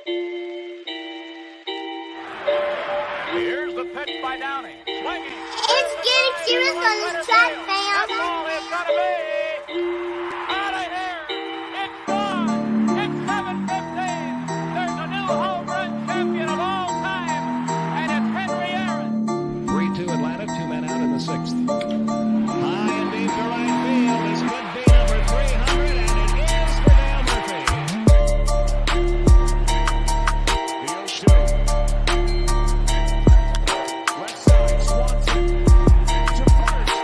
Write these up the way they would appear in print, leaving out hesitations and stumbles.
Here's the pitch by Downing. Swinging. It's getting serious on this track, fam. That ball is going to be out of here. It's gone. It's 7:15. There's a new home run champion of all time, and it's Henry Aaron. 3-2 Atlanta, 2 men out in the sixth. High and deep to right field. This could be number 300, and it is for Dale Murphy. The 0-2. Left side, Swanson to first.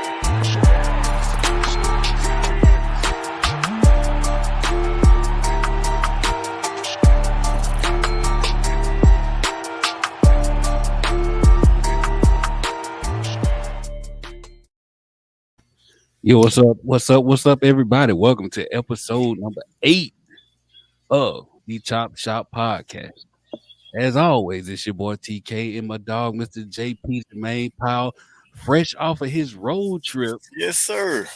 Yo, what's up? What's up, everybody? Welcome to episode number 8 of the Chop Shop Podcast. As always, it's your boy TK and my dog, Mr. JP Jermaine Powell, fresh off of his road trip Yes, sir.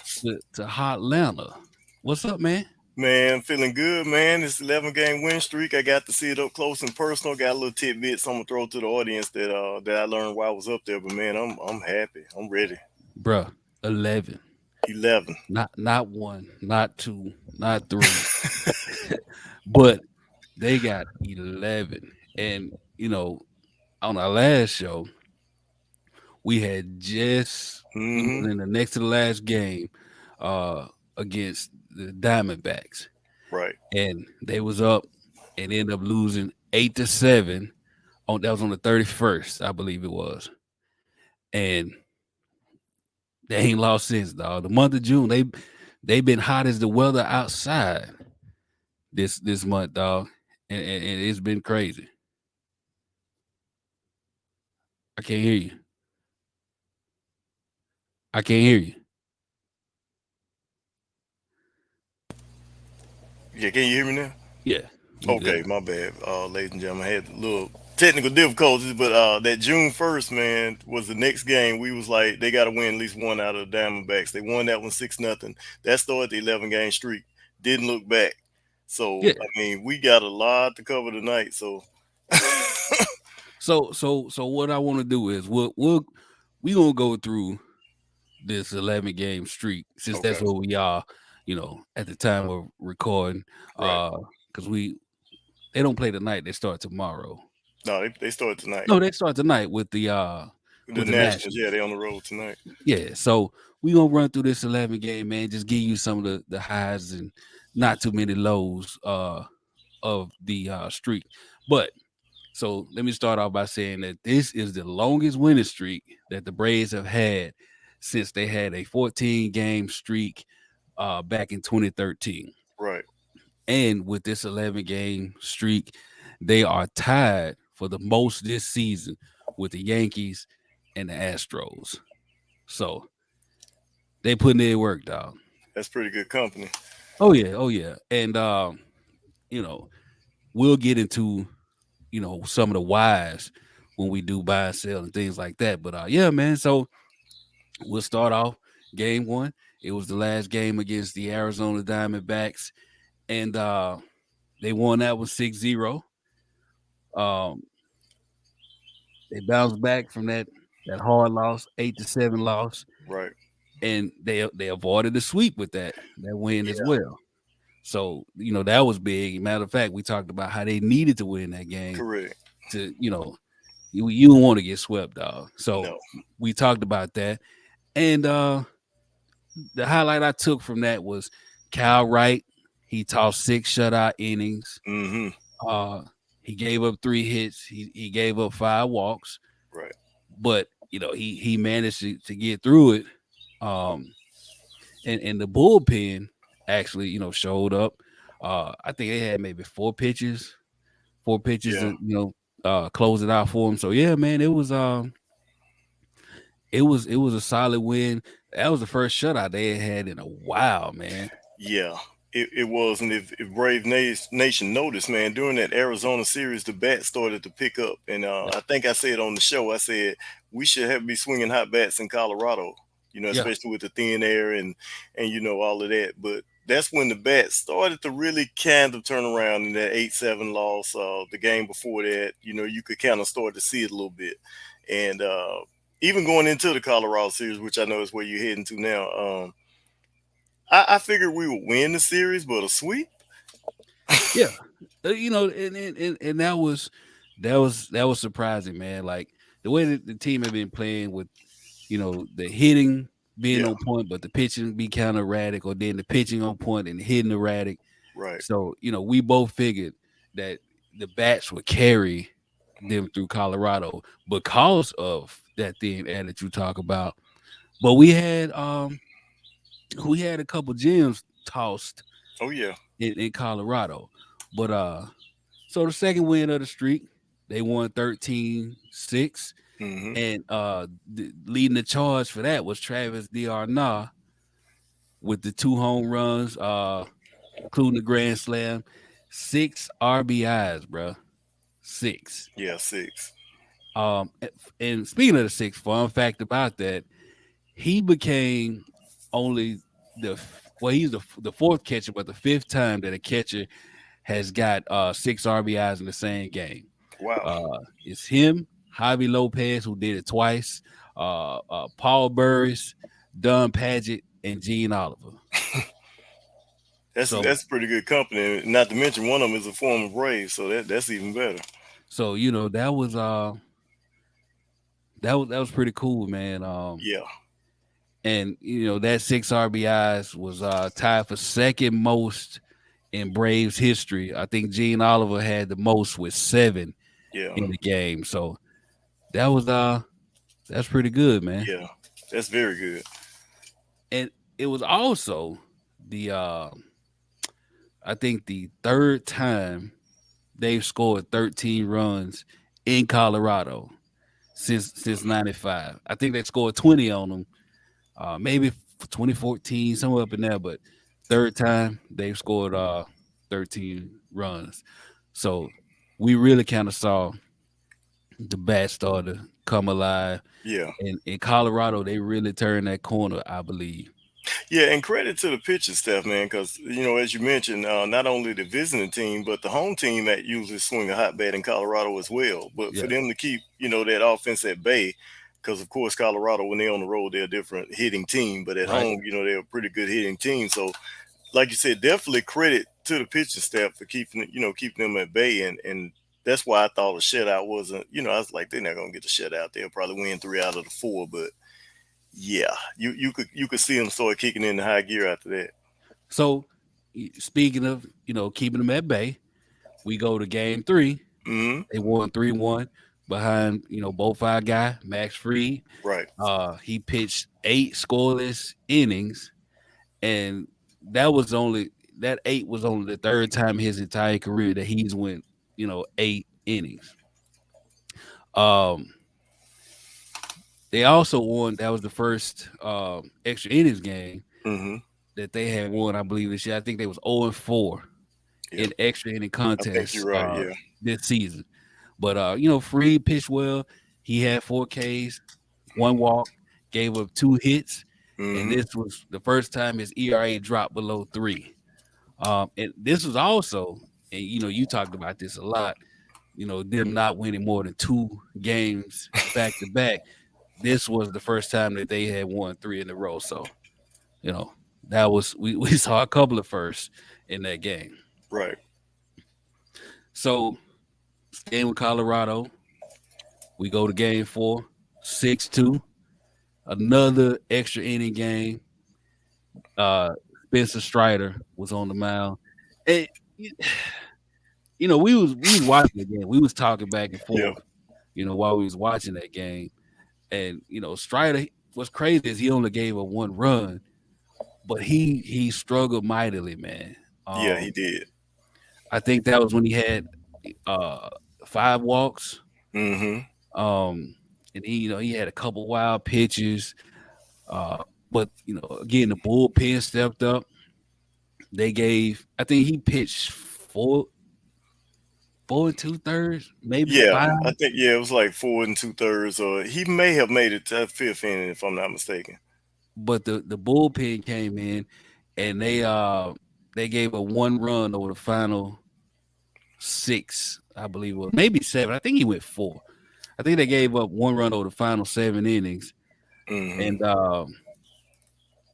to Atlanta. What's up, man? Man, feeling good, man. This 11-game win streak. I got to see it up close and personal. Got a little tidbits I'm gonna throw to the audience that I learned while I was up there. But man, I'm happy. I'm ready. Bruh, 11. 11. Not 1, not 2, not 3. But they got 11. And, you know, on our last show, we had just in the next to the last game against the Diamondbacks. Right. And they was up and ended up losing 8-7. That was on the 31st, I believe it was. And they ain't lost since, dog. The month of June, they've been hot as the weather outside this month, dog. And it's been crazy. I can't hear you. Yeah, can you hear me now? Yeah. Okay, my bad, ladies and gentlemen. I had a little technical difficulties, but that June 1st, man, was the next game. We was like, they got to win at least one out of the Diamondbacks. They won that one 6-0. That started the 11-game streak. Didn't look back. So Yeah. I mean, we got a lot to cover tonight. So So what I want to do is we gonna go through this 11-game streak since that's Okay. where we are, at the time of recording. Right. Because they don't play tonight, they start tomorrow. No, they start tonight. No, they start tonight with the The Nationals, yeah, they on the road tonight. Yeah, so we gonna run through this 11-game, man. Just give you some of the highs and not too many lows of the streak. But so let me start off by saying that this is the longest winning streak that the Braves have had since they had a 14-game streak back in 2013. Right. And with this 11-game streak, they are tied for the most this season with the Yankees and the Astros. So they putting in work, dog. That's pretty good company. Oh yeah. And we'll get into some of the whys when we do buy and sell and things like that. But yeah, man. So we'll start off game 1. It was the last game against the Arizona Diamondbacks, and they won that one 6-0. They bounced back from that hard loss, 8-7 loss. Right. And they avoided the sweep with that win as well. So, that was big. Matter of fact, we talked about how they needed to win that game. Correct. To, you don't want to get swept, dog. So No. we talked about that. And the highlight I took from that was Kyle Wright. He tossed 6 shutout innings. Mm-hmm. He gave up 3 hits. He gave up 5 walks. Right. But, he managed to get through it. And the bullpen actually, showed up. I think they had maybe 4 pitches to, close it out for him. So yeah, man, it was a solid win. That was the first shutout they had in a while, man. Yeah, it was. And if Brave Nation noticed, man, during that Arizona series, the bats started to pick up. And I think I said on the show, I said we should be swinging hot bats in Colorado, especially with the thin air and all of that. But that's when the bats started to really kind of turn around in that 8-7 loss. The game before that, you could kind of start to see it a little bit. And even going into the Colorado series, which I know is where you're heading to now, I figured we would win the series, but a sweep? Yeah, and that was surprising, man. Like the way that the team had been playing with, the hitting being Yeah, on point, but the pitching be kind of erratic, or then the pitching on point and the hitting erratic. right. So we both figured that the bats would carry them through Colorado because of that thin air that you talk about. But we had a couple gems tossed Oh, yeah. in Colorado. But so the second win of the streak, they won 13-6. Hmm. And leading the charge for that was Travis D'Arnaud with the 2 home runs, including the grand slam, 6 RBIs, bro. Six. Yeah, 6. And speaking of the six, fun fact about that, he became only he's the fourth catcher, but the fifth time that a catcher has got 6 RBIs in the same game. Wow. It's him, Javi Lopez, who did it twice, Paul Burris, Don Paget, and Gene Oliver. That's So, that's pretty good company. Not to mention one of them is a former Brave, so that's even better. that was pretty cool, man. Yeah, And that 6 RBIs was tied for second most in Braves history. I think Gene Oliver had the most with 7 yeah, in the game. So that's pretty good, man. yeah. That's very good. And it was also the I think the third time they've scored 13 runs in Colorado since '95. I think they scored 20 on them, maybe 2014, somewhere up in there. But third time they've scored 13 runs. So we really kind of saw the bat start to come alive. Yeah, And in Colorado, they really turned that corner, I believe. yeah, and credit to the pitching staff, man, because as you mentioned, not only the visiting team, but the home team that usually swing a hot bat in Colorado as well. But for Yeah, them to keep that offense at bay, because of course Colorado when they're on the road they're a different hitting team, but at right. home they're a pretty good hitting team. So like you said, definitely credit to the pitching staff for keeping them at bay, and that's why I thought a shutout wasn't. I was like, they're not gonna get the shutout. They'll probably win 3 out of the 4, but yeah, you could see them start kicking in the high gear after that. So, speaking of keeping them at bay, we go to game 3. Hmm. They won 3-1 behind both our guy Max Fried. Right. He pitched 8 scoreless innings, and that 8 was only the third time in his entire career that he's went 8 innings. Um, they also won. That was the first extra innings game Hmm. that they had won, I believe, this year. I think they was 0-4 Yeah, in extra inning I think contests you're right. Yeah. this season. But Freed pitched well. He had 4 Ks, 1 walk, gave up 2 hits, and Hmm. this was the first time his ERA dropped below 3. And this was also, and you talked about this a lot. Them not winning more than 2 games back to back. This was the first time that they had won 3 in a row. So you know that was we saw a couple of firsts in that game. Right. So staying with Colorado, we go to game 4, 6-2, another extra inning game. Uh, Spencer Strider was on the mound, and we was watching the game. We was talking back and Yeah. forth, while we was watching that game, and Strider was crazy as he only gave up 1 run, but he struggled mightily, man. Yeah. He Um, did. I think that was when he had uh 5 walks. Hmm. And he had a couple wild pitches. But again, the bullpen stepped up. I think he pitched 4 and 2/3, maybe Yeah, 5. I think it was like 4 and 2/3, or he may have made it to that fifth inning if I'm not mistaken. But the bullpen came in, and they gave a 1 run over the final 6, I believe it was, maybe 7. I think he went 4. I think they gave up 1 run over the final 7 innings, Mm-hmm. and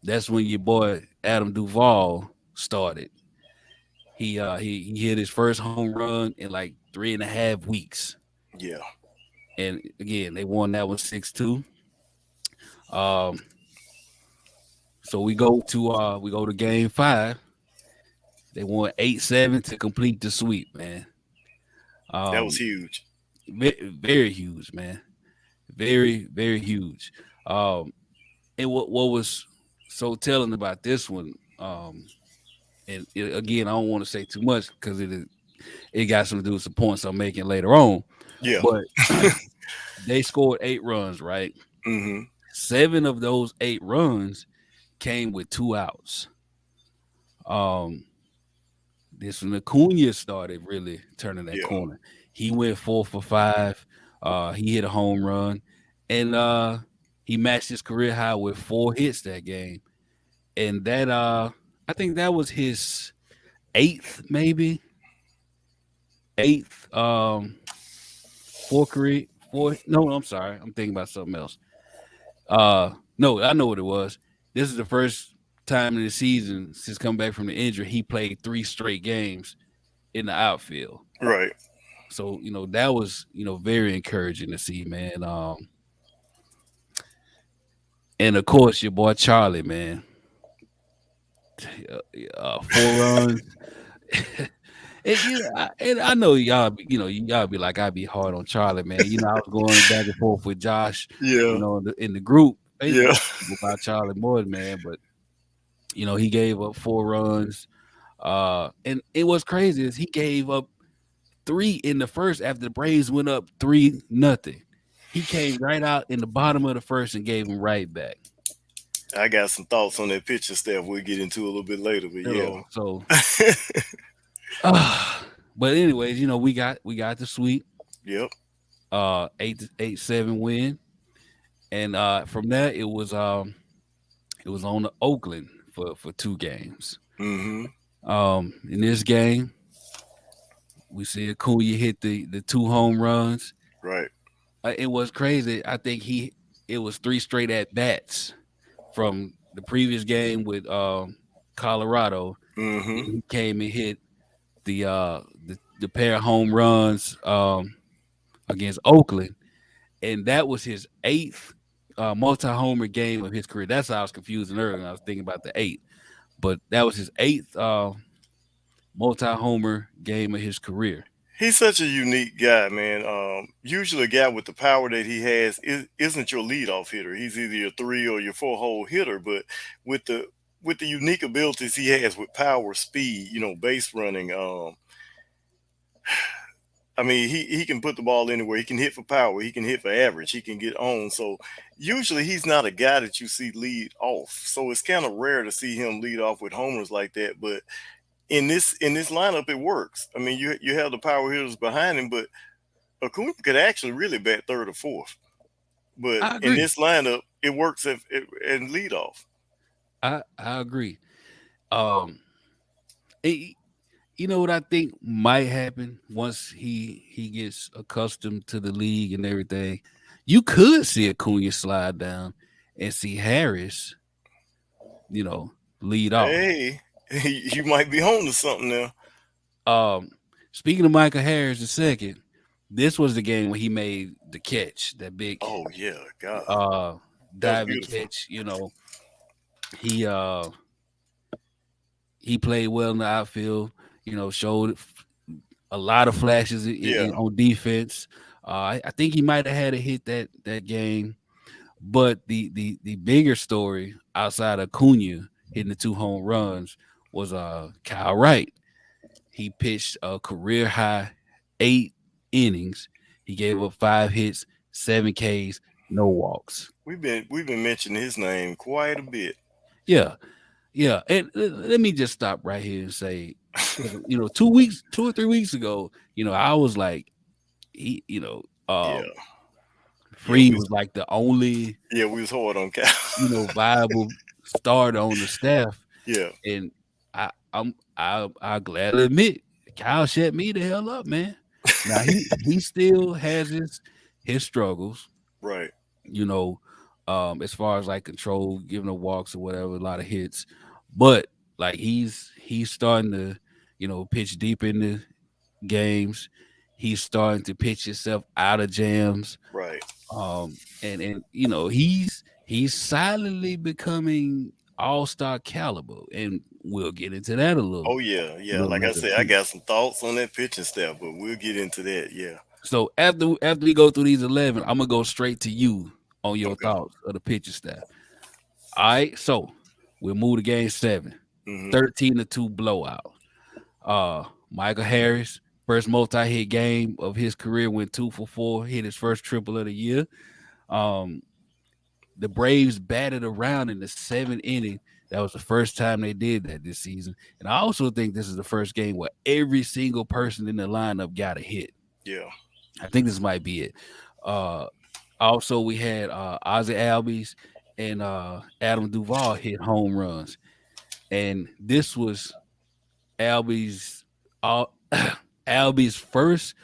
that's when your boy Adam Duvall started. He hit his first home run in like 3.5 weeks, Yeah. and again they won that one 6-2. Um, so we go to game 5. They won 8-7 to complete the sweep, man. That was Um, huge. very huge, man. Very huge. Um, and what was so telling about this one, and again, I don't want to say too much because it got something to do with some points I'm making later on. Yeah. But they scored 8 runs, right? Mm-hmm. 7 of those 8 runs came with 2 outs. Um, this when Acuna started really turning that Yeah. corner. He went 4 for 5. He hit a home run, and he matched his career high with 4 hits that game. And that I think that was his eighth, maybe eighth, four career four. No, I'm sorry, I'm thinking about something else. No, I know what it was. This is the first time in the season since coming back from the injury he played 3 straight games in the outfield. Right. So that was very encouraging to see, man. And of course your boy Charlie, man. 4 runs. And I know y'all, y'all be like, I'd be hard on Charlie, man. I was going back and forth with Josh, Yeah. in the group Yeah. Facebook about Charlie Morton, man. But he gave up 4 runs. And it was crazy is he gave up 3 in the first after the Braves went up 3-0. He came right out in the bottom of the first and gave them right back. I got some thoughts on that pitching staff we'll get into a little bit later, but yeah. So, but anyways, we got the sweep. Yep. 8-7 win, and from there it was on to Oakland for 2 games. Mm-hmm. In this game, we see Acuna hit the 2 home runs. Right. It was crazy. I think it was 3 straight at bats from the previous game with Colorado. Mm-hmm. He came and hit the pair of home runs against Oakland, and that was his 8th multi-homer game of his career. That's how I was confusing earlier. I was thinking about the 8th, but that was his 8th multi-homer game of his career. He's such a unique guy, man. Usually a guy with the power that he has isn't your leadoff hitter. He's either your 3 or your 4-hole hitter, but with the unique abilities he has with power, speed, base running, I mean, he can put the ball anywhere. He can hit for power. He can hit for average. He can get on. So usually he's not a guy that you see lead off. So it's kind of rare to see him lead off with homers like that. But in this lineup, it works. I mean, you have the power hitters behind him, but Acuna could actually really bat third or fourth. But I in agree. this lineup, it works in lead off. I agree. Um, you know what I think might happen once he gets accustomed to the league and everything. You could see Acuna slide down and see Harris, lead off. Hey, you might be home to something now. Speaking of Michael Harris, the second, this was the game when he made the catch, that big Oh yeah, God, that was diving beautiful. catch. He played well in the outfield. Showed a lot of flashes Yeah. on defense. I think he might have had a hit that game, but the bigger story outside of Acuna hitting the 2 home runs was Kyle Wright. He pitched a career high 8 innings. He gave up 5 hits, 7 Ks, no walks. We've been mentioning his name quite a bit. Yeah. And let me just stop right here and say, 2 or 3 weeks ago, I was like, Freed was like the only, we was hard on Cal. viable starter on the staff. Yeah. And I gladly admit Kyle shut me the hell up, man. Now he still has his struggles, Right. you know, as far as like control, giving the walks or whatever, a lot of hits. But like he's starting to, pitch deep in the games. He's starting to pitch himself out of jams. Right. And he's silently becoming all-star caliber, and we'll get into that a Oh yeah, a yeah. little Like I later said, I too. got some thoughts on that pitching staff, but we'll get into that. Yeah. So after we go through these 11, I'm gonna go straight to you on your Okay. thoughts of the pitching staff. All right, so we'll move to game 7. Hmm. 13-2 blowout. Michael Harris, first multi-hit game of his career, went 2 for 4, hit his first triple of the year. Um, the Braves batted around in the 7th inning. That was the first time they did that this season. And I also think this is the first game where every single person in the lineup got a hit. Yeah. I think this might be it. Uh, Also, we had Ozzie Albies and Adam Duvall hit home runs. And this was Albies uh, Albies' first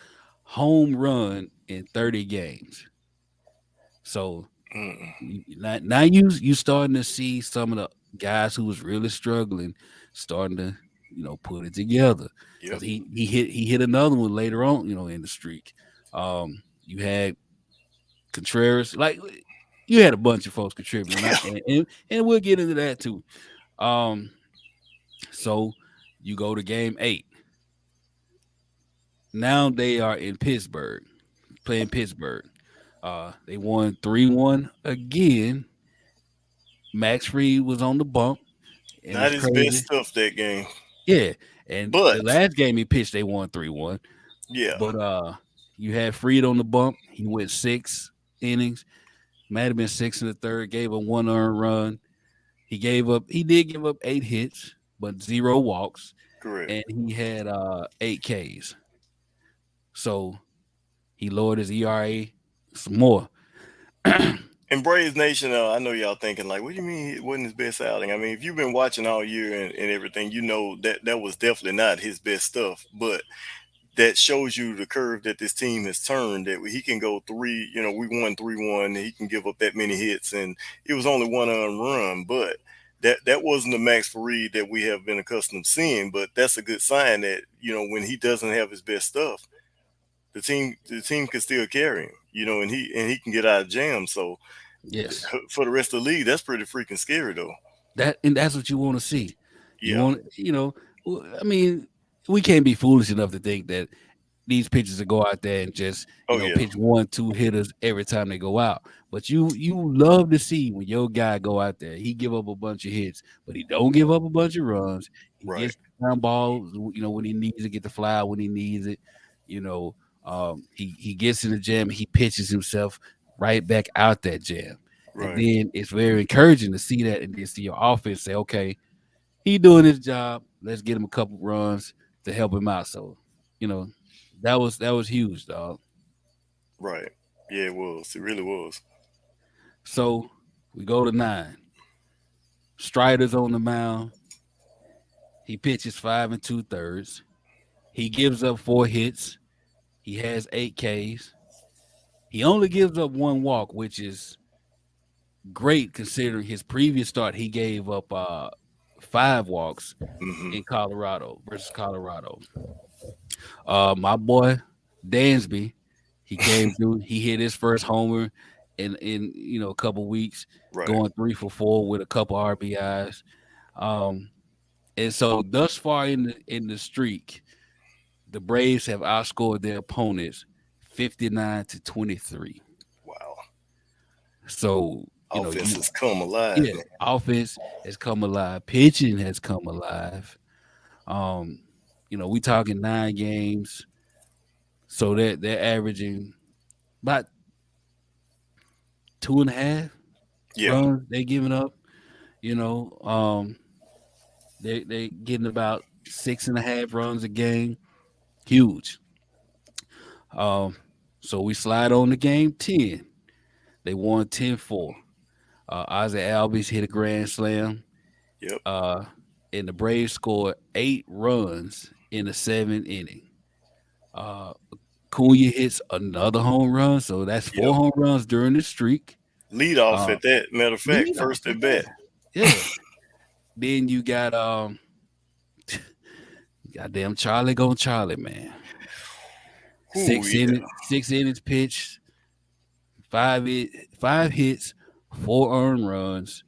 home run in 30 games. So Mm. now you starting to see some of the guys who was really struggling starting to put it together, because Yep. he hit another one later on in the streak. You had Contreras, like you had a bunch of folks contributing, Yeah. and we'll get into that too. Um, so you go to game 8. Now they are in Pittsburgh, playing Pittsburgh. They won 3-1 again. Max Fried was on the bump, and Not it's his best crazy. stuff that game, Yeah, and the but last game he pitched, they won 3-1. yeah. But you had Fried on the bump. He went 6 innings. Might have been 6 in the 3rd. Gave a 1 earned run. He did give up 8 hits, but 0 walks, Correct. and he had 8 Ks. So he lowered his ERA some more. And Braves Nation, I know y'all thinking like, what do you mean it wasn't his best outing? I mean, if you've been watching all year and everything, you know that that was definitely not his best stuff. But that shows you the curve that this team has turned. That he can go three. You know, we won 3-1. He can give up that many hits, and it was only one run. But that wasn't the Max Fried that we have been accustomed to seeing. But that's a good sign that when he doesn't have his best stuff, the team can still carry him. And he can get out of jam. So Yes, for the rest of the league, that's pretty freaking scary, though. that's what you want to see. You Yeah. want, I mean, we can't be foolish enough to think that these pitchers to go out there and just Oh yeah. pitch 1-2 hitters every time they go out. But you love to see when your guy go out there, he give up a bunch of hits, but he don't give up a bunch of runs. He Right. gets ground balls, when he needs to get the fly when he needs it. You know, he gets in the jam, he pitches himself right back out that jam, and Right. then it's very encouraging to see that, and then see your offense say, okay, he doing his job. Let's get him a couple runs to help him out. So, you know, that was huge, dog. Right. Yeah, it was. It really was. So we go to 9. Strider's on the mound. He pitches 5 2/3. He gives up 4 hits. He has 8 Ks. He only gives up 1 walk, which is great considering his previous start. He gave up 5 walks Hmm. in Colorado versus Colorado. My boy Dansby, he came through. He hit his first homer in a couple weeks, Right. going 3 for 4 with a couple RBIs. Um, and so thus far in the streak, the Braves have outscored their opponents 59-23. Wow. So Offense has come alive, yeah, man. offense has come alive, pitching has come alive. Um, we talking 9 games, so they're averaging about 2.5 Yeah. runs they giving up. You know, they getting about 6.5 runs a game. Huge. Um, so we slide on to game 10. They won 10-4. Ozzie Albies hit a grand slam. Yep. Uh, and the Braves scored 8 runs in the 7th inning. Uh, Cunha hits another home run, so that's Yep. 4 home runs during the streak. Lead off Uh, at that. Matter of fact, Lead off first at at that. bat. Yeah. Then you got goddamn Charlie gon' Charlie, man. Ooh, yeah. 6 innings pitched, 5 hits, 4 earned runs,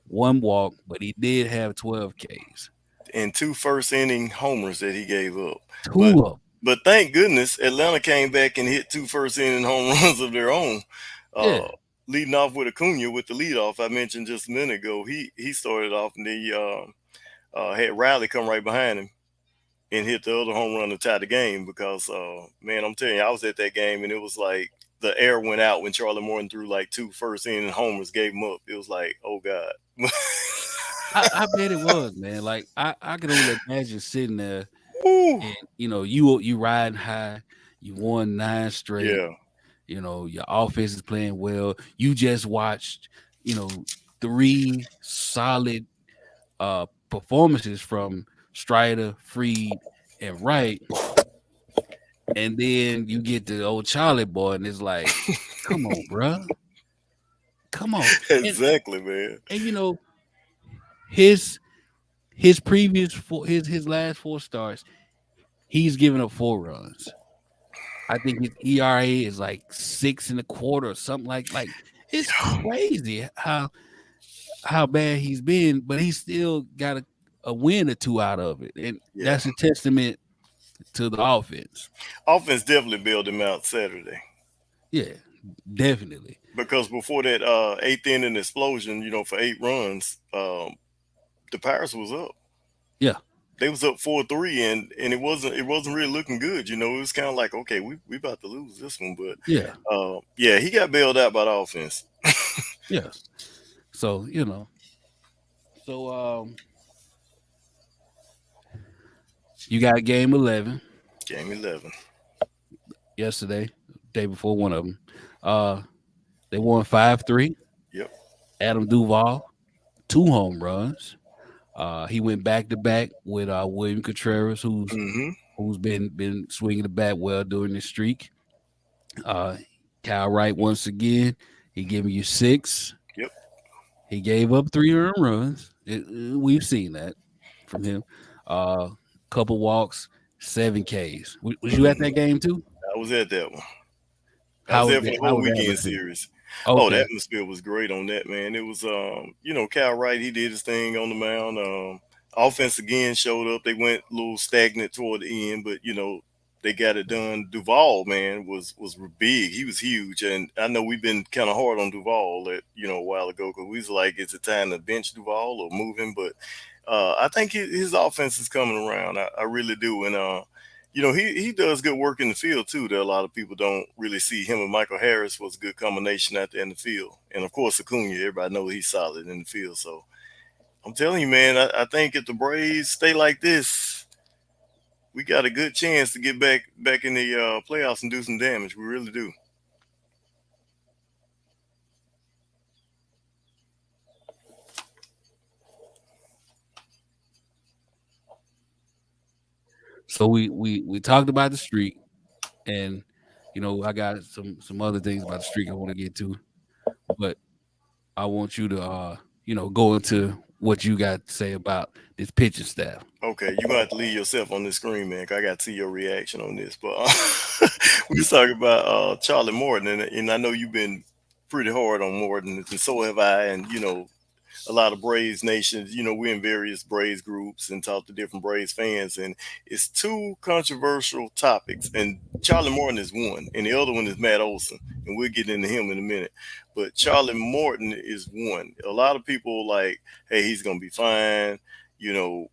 1 walk, but he did have 12 Ks. And two first inning homers that he gave up. But Two of them. but thank goodness Atlanta came back and hit two first inning home runs of their own. Yeah. Uh, Leading off with Acuna with the leadoff I mentioned just a minute ago. He started off and he had Riley come right behind him and hit the other home run to tie the game because man, I'm telling you, I was at that game and it was like the air went out when Charlie Morton threw like two first inning homers, gave him up. It was like, oh God. I bet it was, man. Like I could only imagine sitting there Ooh, and you riding high, you won 9 straight, yeah, your offense is playing well. You just watched, 3 solid performances from Strider, Freed, and Wright, and then you get the old Charlie boy, and it's like, come on, bruh. Come on. And exactly, man. and his previous his last 4 starts, he's given up 4 runs. I think his ERA is like 6.25 or something like it's crazy how bad he's been, but he still got a win or two out of it. And Yeah, that's a testament to the offense. offense definitely bailed him out Saturday Yeah, definitely. because before that eighth inning explosion, for 8 runs, the Pirates was up. Yeah, They was up 4-3, and it wasn't really looking good. It was kind of like, okay, we about to lose this one, but yeah, yeah, he got bailed out by the offense. yeah. So, so you got game 11 Game 11. yesterday, day before one of them. They won 5-3. Yep. Adam Duvall, 2 home runs. He went back to back with William Contreras, Mm-hmm. who's been swinging the bat well during this streak. Uh, Kyle Wright once again, he giving you 6. Yep. He gave up 3 earned runs. We've seen that from him. Couple walks, 7 Ks. Was you at Mm-hmm. that game too? I was at that one. I How was was there for that? the How whole was the weekend atmosphere? series. Oh, the Okay, atmosphere was great on that, man. It was, Cal Wright, he did his thing on the mound. Offense again showed up. They went a little stagnant toward the end, but they got it done. Duval, man, was big. He was huge, and I know we've been kind of hard on Duval a while ago because we was like, is it time to bench Duval or move him? But I think his offense is coming around. I really do, and he does good work in the field too. That a lot of people don't really see. Him and Michael Harris was a good combination out there in the field, and of course Acuna. Everybody knows he's solid in the field. So I'm telling you, man, I think if the Braves stay like this, we got a good chance to get back in the playoffs and do some damage. We really do. so we talked about the streak, and I got some other things about the streak I want to get to, but I want you to go into what you got to say about this pitching staff. Okay, you're gonna have to leave yourself on the screen, man. 'Cause I got to see your reaction on this. But we was talking about Charlie Morton, and I know you've been pretty hard on Morton, and so have I. And a lot of Braves nations. We're in various Braves groups and talk to different Braves fans, and it's two controversial topics. And Charlie Morton is one, and the other one is Matt Olson, and we'll get into him in a minute. But Charlie Morton is one. A lot of people like, hey, he's gonna be fine. You know,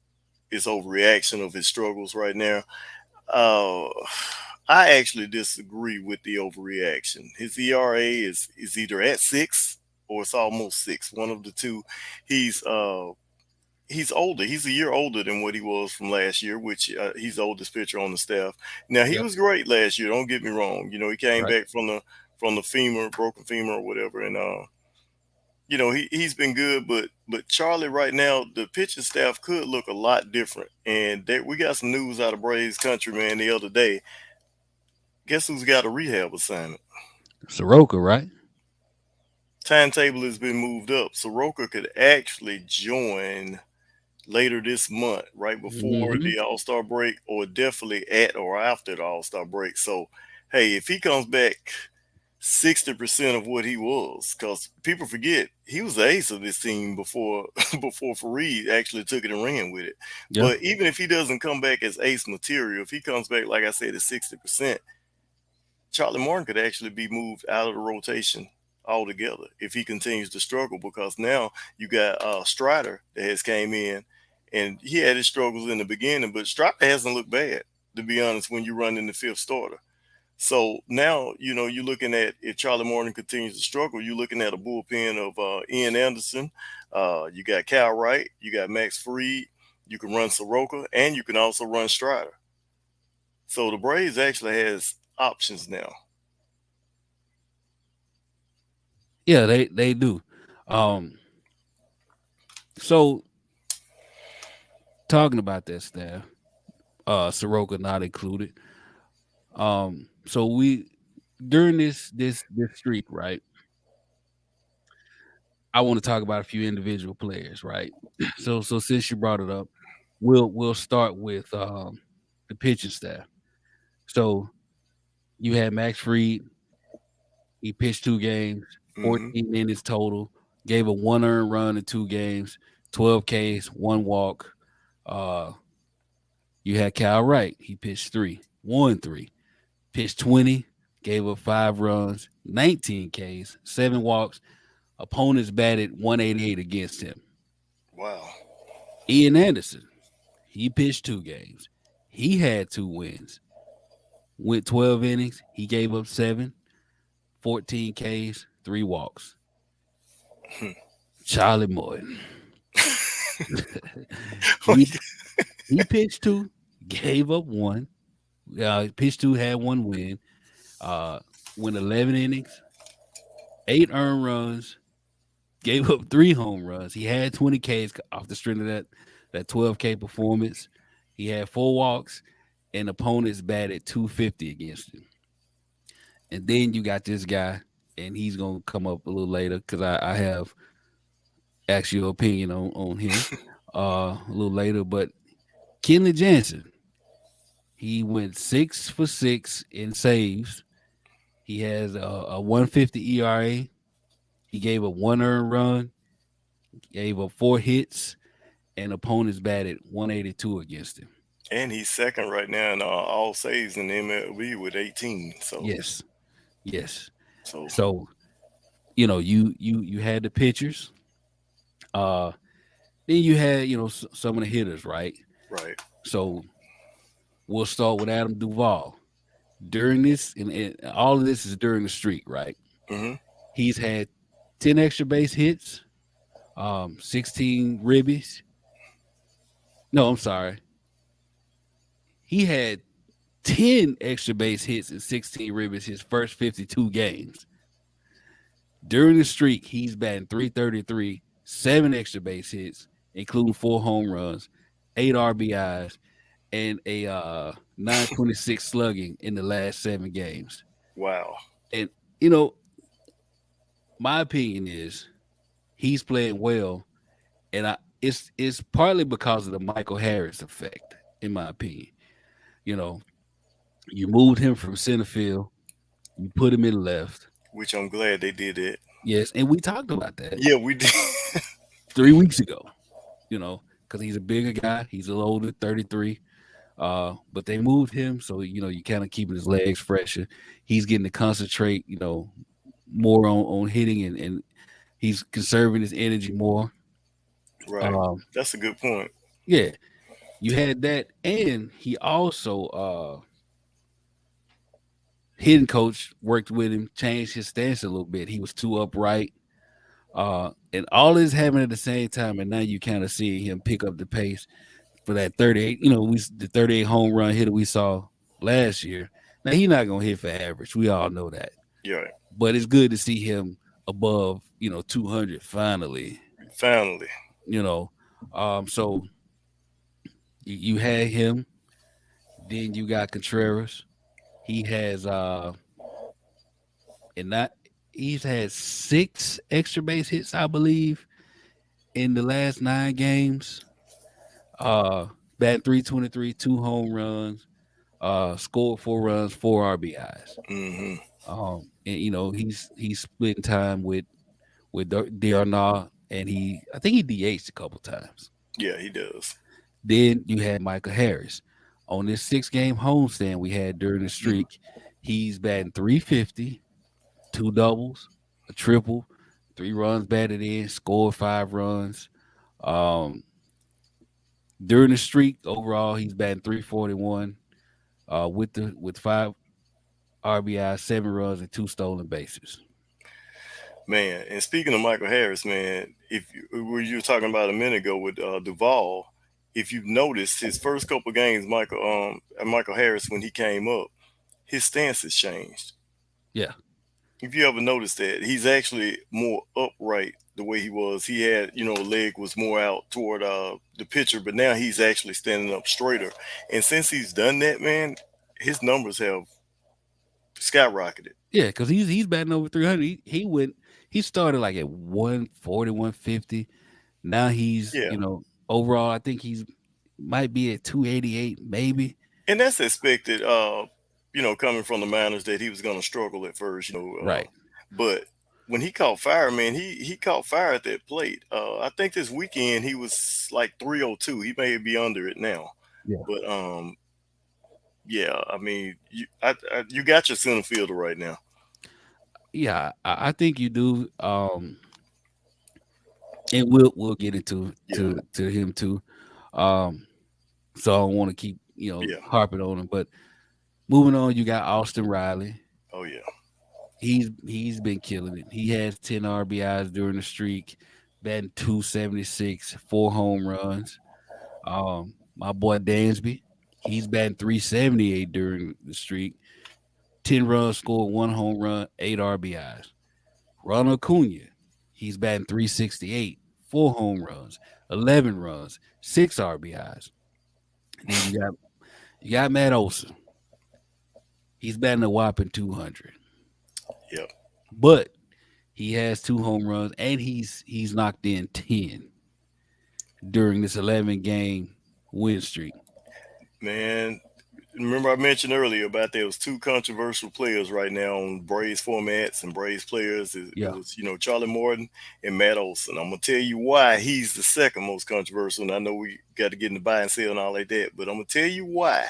it's overreaction of his struggles right now. Uh, I actually disagree with the overreaction. His ERA is either at 6 or it's almost 6, one of the two. He's older. He's a year older than what he was from last year, which he's the oldest pitcher on the staff. Now he Yep. was great last year. Don't get me wrong. He came Right. back from the femur, broken femur or whatever, and he's been good, but Charlie right now, the pitching staff could look a lot different. And we got some news out of Braves country, man, the other day. Guess who's got a rehab assignment? Soroka, right? Timetable has been moved up. Soroka could actually join later this month, right before Hmm. the All Star break, or definitely at or after the All Star break. So, hey, if he comes back 60% of what he was, because people forget he was the ace of this team before before Fareed actually took it and ran with it. Yeah. But even if he doesn't come back as ace material, if he comes back, like I said, at 60%, Charlie Martin could actually be moved out of the rotation altogether if he continues to struggle, because now you got Strider that has came in, and he had his struggles in the beginning, but Strider hasn't looked bad, to be honest, when you run in the fifth starter. So now, you're looking at, if Charlie Morton continues to struggle, you're looking at a bullpen of Ian Anderson. You got Cal Wright. You got Max Fried. You can run Soroka, and you can also run Strider. So the Braves actually has options now. Yeah, they do. Um, so talking about that staff, Soroka not included. So we during this streak, right? I want to talk about a few individual players, right? So since you brought it up, we'll start with the pitching staff. So you had Max Fried. He pitched 2 games, Hmm. 14 innings total, gave a 1 earned run in 2 games, 12 Ks, 1 walk. Uh, you had Cal Wright. He pitched 3, 1-3, pitched 20, gave up 5 runs, 19 Ks, 7 walks. Opponents batted 188 against him. Wow. Ian Anderson, he pitched 2 games. He had 2 wins. Went 12 innings. He gave up 7, 14 Ks, 3 walks. Charlie Morton. he he pitched 2, gave up 1. Pitched 2, had 1 win. Uh, went 11 innings, 8 earned runs, gave up 3 home runs. He had 20 Ks off the strength of that 12K performance. He had 4 walks, and opponents batted 250 against him. And then you got this guy, and he's gonna come up a little later because I have asked your opinion on him a little later. But Kenley Jansen, he went 6 for 6 in saves. He has a 150 ERA. He gave up 1 earned run, gave up 4 hits, and opponents batted 182 against him. And he's second right now in all saves in the MLB with 18. So, Yes, yes. so So you had the pitchers. Uh, then you had some of the hitters, right? right. So we'll start with Adam Duvall. During this, and all of this is during the streak, right? Hmm. He's had 10 extra base hits, 16 ribbies. No, I'm sorry. He had 10 extra base hits and 16 ribbies his first 52 games. During the streak, he's batting 333, 7 extra base hits, including 4 home runs, 8 RBIs, and a 926 slugging in the last 7 games. Wow. And my opinion is he's playing well, and it's partly because of the Michael Harris effect, in my opinion. You know, you moved him from center field, you put him in left. Which I'm glad they did it. Yes, and we talked about that Yeah, we did. 3 weeks ago. Because he's a bigger guy, he's a little older, 33. But they moved him, so you kind of keeping his legs fresher. He's getting to concentrate, more on hitting, and he's conserving his energy more. Right. Um, That's a good point. yeah, you had that, and he also hitting coach worked with him, changed his stance a little bit. He was too upright, and all this happened at the same time, and now you kind of see him pick up the pace for that 38. The 38 home run hitter we saw last year. Now he's not gonna hit for average. We all know that, Yeah. but it's good to see him above 200 finally. Finally. You know, so you had him. Then you got Contreras. He has and not he's had 6 extra base hits, I believe, in the last 9 games. Uh, batting 323, 2 home runs, scored 4 runs, 4 RBIs. Hmm. And he's splitting time with Darnall, and I think he DH'd a couple times. Yeah, he does. Then you had Michael Harris on this 6 game homestand we had during the Mhm. streak. He's batting 350, 2 doubles, a triple, 3 runs batted in, scored 5 runs. Um, during the streak, overall, he's batting 341 with 5 RBI, 7 runs, and 2 stolen bases. Man, and speaking of Michael Harris, man, if you were talking about a minute ago with Duvall, if you've noticed his first couple games, Michael Harris when he came up, his stance has changed. Yeah, If you ever noticed that, he's actually more upright the way he was. He had, leg was more out toward the pitcher, but now he's actually standing up straighter. And since he's done that, man, his numbers have skyrocketed. yeah, because he's batting over 300. He started like at 140, 150. Now he's Yeah. overall, I think he's might be at 288, maybe. And that's expected, coming from the minors that he was going to struggle at first, Right. but when he caught fire, man, he caught fire at that plate. I think this weekend he was like 302. He may be under it now, Yeah. but yeah, I mean, you got your center fielder right now. Yeah, I think you do. And we'll get into Yeah, to him too. Um, so I don't want to keep yeah, harping on him. But moving on, you got Austin Riley. oh yeah, He's been killing it. He has 10 RBIs during the streak, batting 276, 4 home runs. My boy Dansby, he's batting 378 during the streak, 10 runs scored, 1 home run, 8 RBIs. Ronald Acuna, he's batting 368, 4 home runs, 11 runs, 6 RBIs. Then you got Matt Olson. He's batting a whopping 200. yeah. But he has 2 home runs and he's knocked in 10 during this 11 game win streak. Man, remember I mentioned earlier about there was two controversial players right now on Braves formats and Braves players. It Yeah. was Charlie Morton and Matt Olson. I'm gonna tell you why he's the second most controversial. And I know we got to get in the buy and sell and all like that, but I'm gonna tell you why.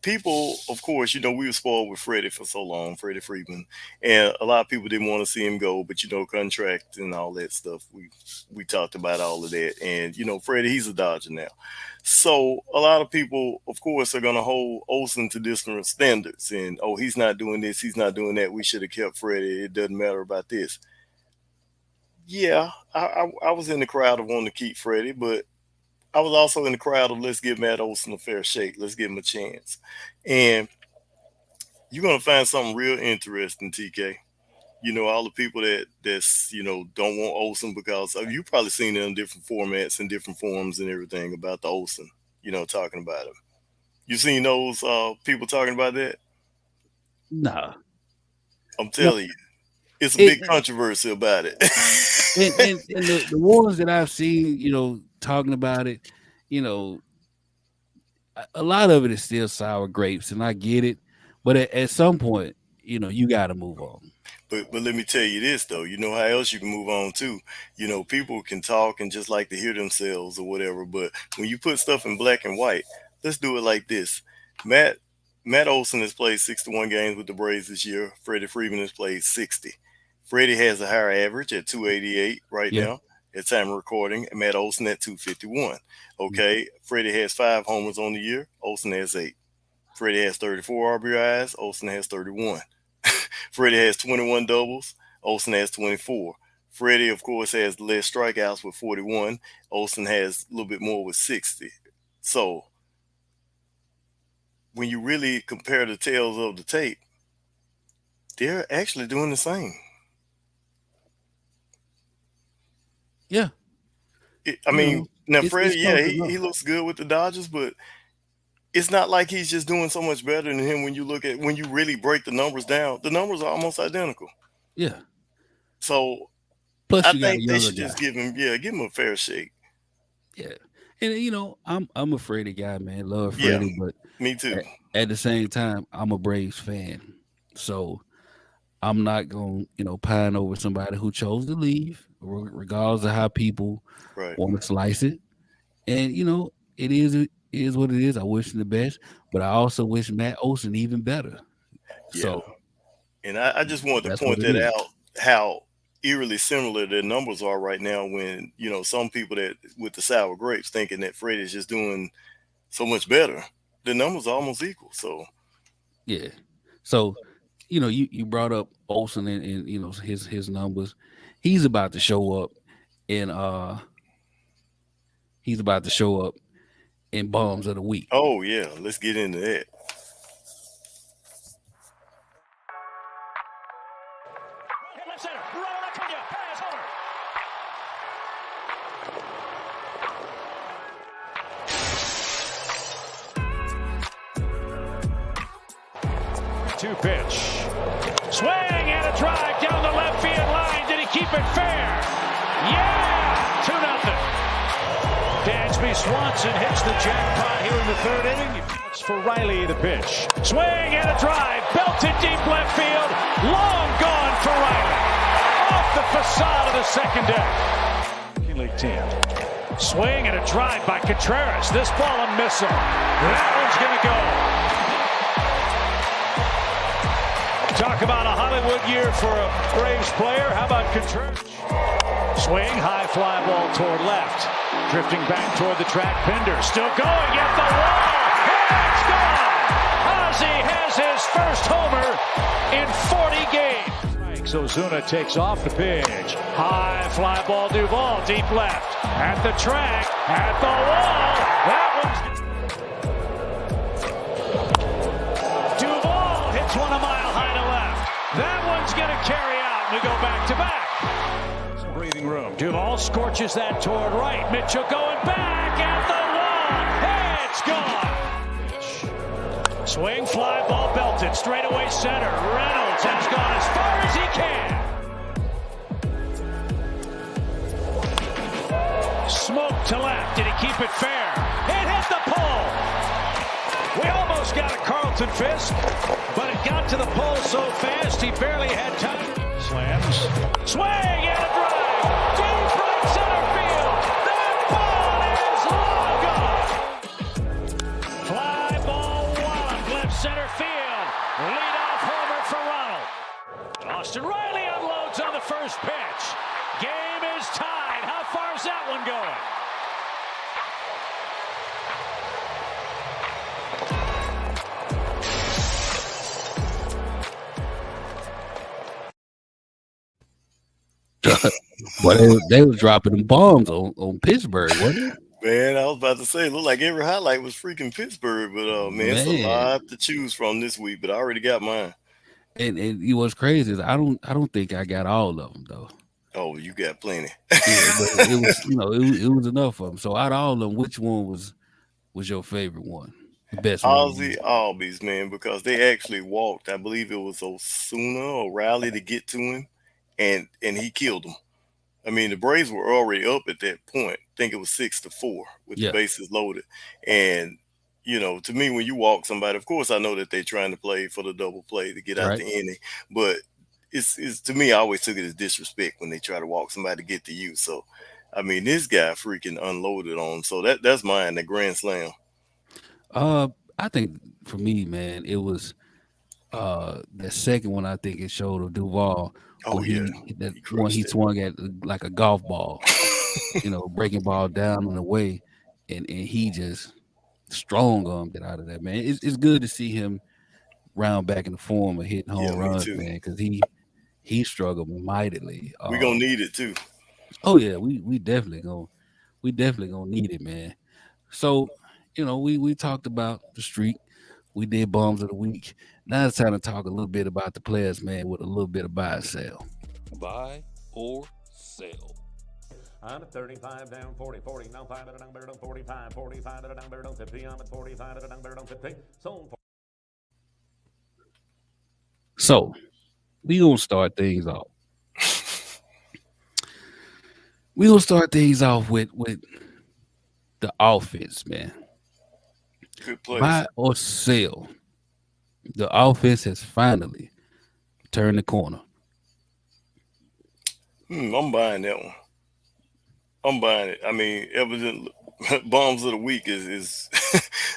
People, of course, we were spoiled with Freddie for so long, Freddie Freeman, and a lot of people didn't want to see him go, but contract and all that stuff. We talked about all of that, and Freddie, he's a Dodger now, so a lot of people, of course, are going to hold Olsen to different standards, and oh, he's not doing this, he's not doing that. We should have kept Freddie. It doesn't matter about this. Yeah, I was in the crowd of wanting to keep Freddie, but I was also in the crowd of let's give Matt Olson a fair shake. Let's give him a chance. And you're gonna find something real interesting, TK. All the people that's don't want Olson because you probably seen it in different formats and different forms and everything about the Olson, talking about him. You seen those people talking about that? Nah. I'm No. telling you, it's a It, big controversy about it. and the ones that I've seen, talking about it, you know, a lot of it is still sour grapes, and I get it. But at some point, you got to move on. But let me tell you this though, you know how else you can move on too. People can talk and just like to hear themselves or whatever. But when you put stuff in black and white, let's do it like this. Matt Matt Olson has played 61 games with the Braves this year. Freddie Freeman has played 60. Freddie has a higher average at 288 right Yeah. now at time of recording, and Matt Olson at 251. Mm. Okay, Freddie has 5 homers on the year. Olson has 8. Freddie has 34 RBIs. Olson has 31. Freddie has 21 doubles. Olson has 24. Freddie, of course, has less strikeouts with 41. Olson has a little bit more with 60. So when you really compare the tails of the tape, they're actually doing the same. Yeah. I mean, now it's Freddie, yeah, close he enough. looks good with the Dodgers, but it's not like he's just doing so much better than him when you really break the numbers down. The numbers are almost identical. Yeah. So Plus, I you got a think they younger should guy. just give him a fair shake. Yeah. And I'm a Freddie guy, man. Love Yeah, Freddie, but me too. at the same time, I'm a Braves fan. So I'm not gonna, pine over somebody who chose to leave, regardless of how people Right. want to slice it. And it is what it is. I wish him the best, but I also wish Matt Olson even better. Yeah. So And I just wanted to that's what point it that is. out, how eerily similar their numbers are right now when, some people that with the sour grapes thinking that Freddie's just doing so much better. The numbers are almost equal. So Yeah. So, you brought up Olson and his numbers. He's about to show up in he's about to show up in bombs of the week. oh yeah, let's get into that. Hit left center. Ronald Acuna. Pass over. Two pitch. Swing and a drive down the left field line. Did he keep it fair? Yeah! 2-0. Dansby Swanson hits the jackpot here in the third inning. It's for Riley, the pitch. Swing and a drive. Belted deep left field. Long gone for Riley. Off the facade of the second deck. League team. Swing and a drive by Contreras. This ball a missile. That one's going to go. Talk about a Hollywood year for a Braves player. How about Contreras? Swing, high fly ball toward left. Drifting back toward the track. Pinder still going at the wall. It's gone. Ozzie has his first homer in 40 games. Ozuna takes off the pitch. High fly ball Duvall, deep left. At the track, at the wall. That one's... Duvall hits one a mile high to left. That one's going to carry out. We go back to back. Some breathing room. Duvall scorches that toward right. Mitchell going back at the wall. It's gone. Swing, fly ball belted. Straightaway center. Reynolds has gone as far as he can. Smoke to left. Did he keep it fair? It hit the pole. We almost got a Carlton Fisk, but it got to the pole so fast he barely had time. Slams. Swing and a drive. Deep right center field. That ball is long gone. Fly ball wallop left center field. Leadoff homer for Ronald. Austin Riley unloads on the first pitch. Game is tied. How far is that one going? But they was dropping them bombs on Pittsburgh, wasn't it? Man, I was about to say, look like every highlight was freaking Pittsburgh, but man, it's a lot to choose from this week. But I already got mine. And what's crazy is I don't think I got all of them though. Oh, you got plenty. Yeah, but it was it was enough of them. So out of all of them, which one was your favorite one? The best one? Ozzie Albies, man, because they actually walked. I believe it was Osuna or Riley to get to him, and he killed him. I mean, the Braves were already up at that point. I think it was 6-4 with the bases loaded. And, to me, when you walk somebody, of course, I know that they're trying to play for the double play to get out the inning. But it's to me, I always took it as disrespect when they try to walk somebody to get to you. So, I mean, this guy freaking unloaded on him. So that's mine, the grand slam. I think for me, man, it was the second one. I think it showed of Duvall. Oh, yeah. That one he swung at like a golf ball, breaking ball down and away, and he just strong armed it out of that, man. It's good to see him round back in the form of hitting home runs, man, because he struggled mightily. We're gonna need it too. Oh yeah, we definitely gonna need it, man. So, we talked about the streak. We did bombs of the week. Now it's time to talk a little bit about the players, man, with a little bit of buy and sell. Buy or sell. I'm at 35 down, 40, 40. Now 5 at a down, better down, 45, 45 at a down, better down, 50. I'm at 45 at a down, better down, 50. Sold for. So we gonna start things off. We gonna start things off with the offense, man. Good place. Buy or sell. The offense has finally turned the corner. I'm buying that one. I'm buying it. I mean, evidently, bombs of the week is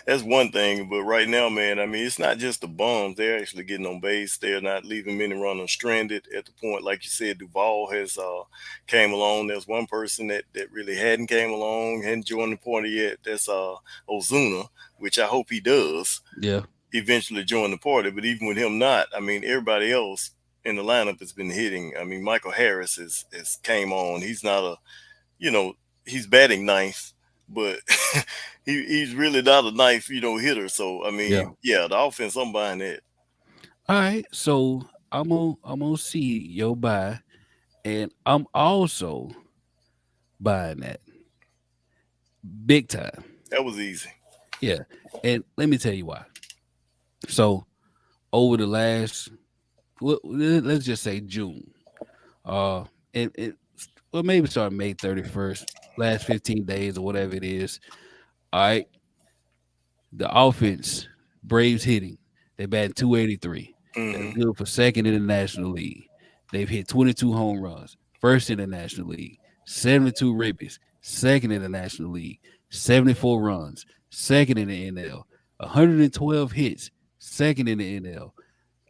that's one thing, but right now, man, I mean, it's not just the bombs. They're actually getting on base. They're not leaving many runners stranded at the point, like you said. Duvall has came along. There's one person that really hadn't came along, hadn't joined the party yet. That's Ozuna, which I hope he does Yeah, eventually join the party. But even with him not, I mean, everybody else in the lineup has been hitting. I mean, Michael Harris has came on. He's not a, you know, he's batting ninth, but he's really not a ninth, hitter. So I yeah. mean, yeah, the offense, I'm buying that. All right. So I'm gonna see your buy, and I'm also buying that big time. That was easy. Yeah. And let me tell you why. So over the last, let's just say June, uh, and well maybe start May 31st, last 15 days or whatever it is. All right, the offense, Braves hitting, they batting 283. That's Hmm. good for second in the National League. They've hit 22 home runs, first in the National League, 72 ribbies, second in the National League, 74 runs, second in the NL, 112 hits, second in the NL.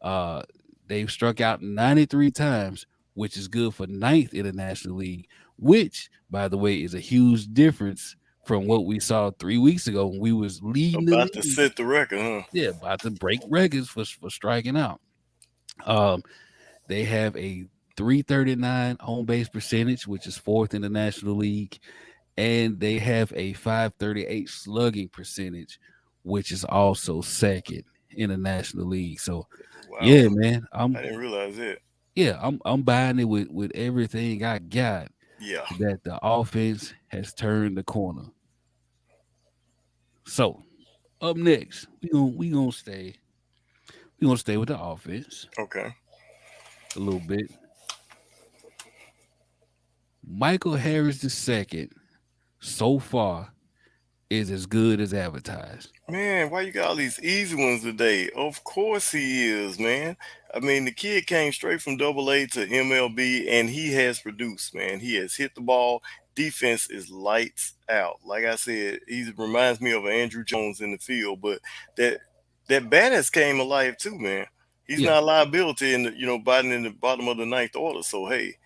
Uh, they've struck out 93 times, which is good for ninth in the National League, which, by the way, is a huge difference from what we saw 3 weeks ago when we was leading the About to league. set the record, huh? Yeah, about to break records for striking out. Um, they have a 339 home base percentage, which is fourth in the National League, and they have a 538 slugging percentage, which is also second in the National League. So Wow, yeah, man, I didn't realize it. I'm buying it with everything I got Yeah. that the offense has turned the corner. So up next, we gonna stay with the offense Okay. a little bit. Michael Harris II so far is as good as advertised. Man, why you got all these easy ones today? Of course he is, man. I mean, the kid came straight from Double A to MLB, and he has produced, man. He has hit the ball. Defense is lights out. Like I said, he reminds me of Andrew Jones in the field, but that that bat has came alive too, man. He's Yeah. not a liability in the batting in the bottom of the ninth order. So hey,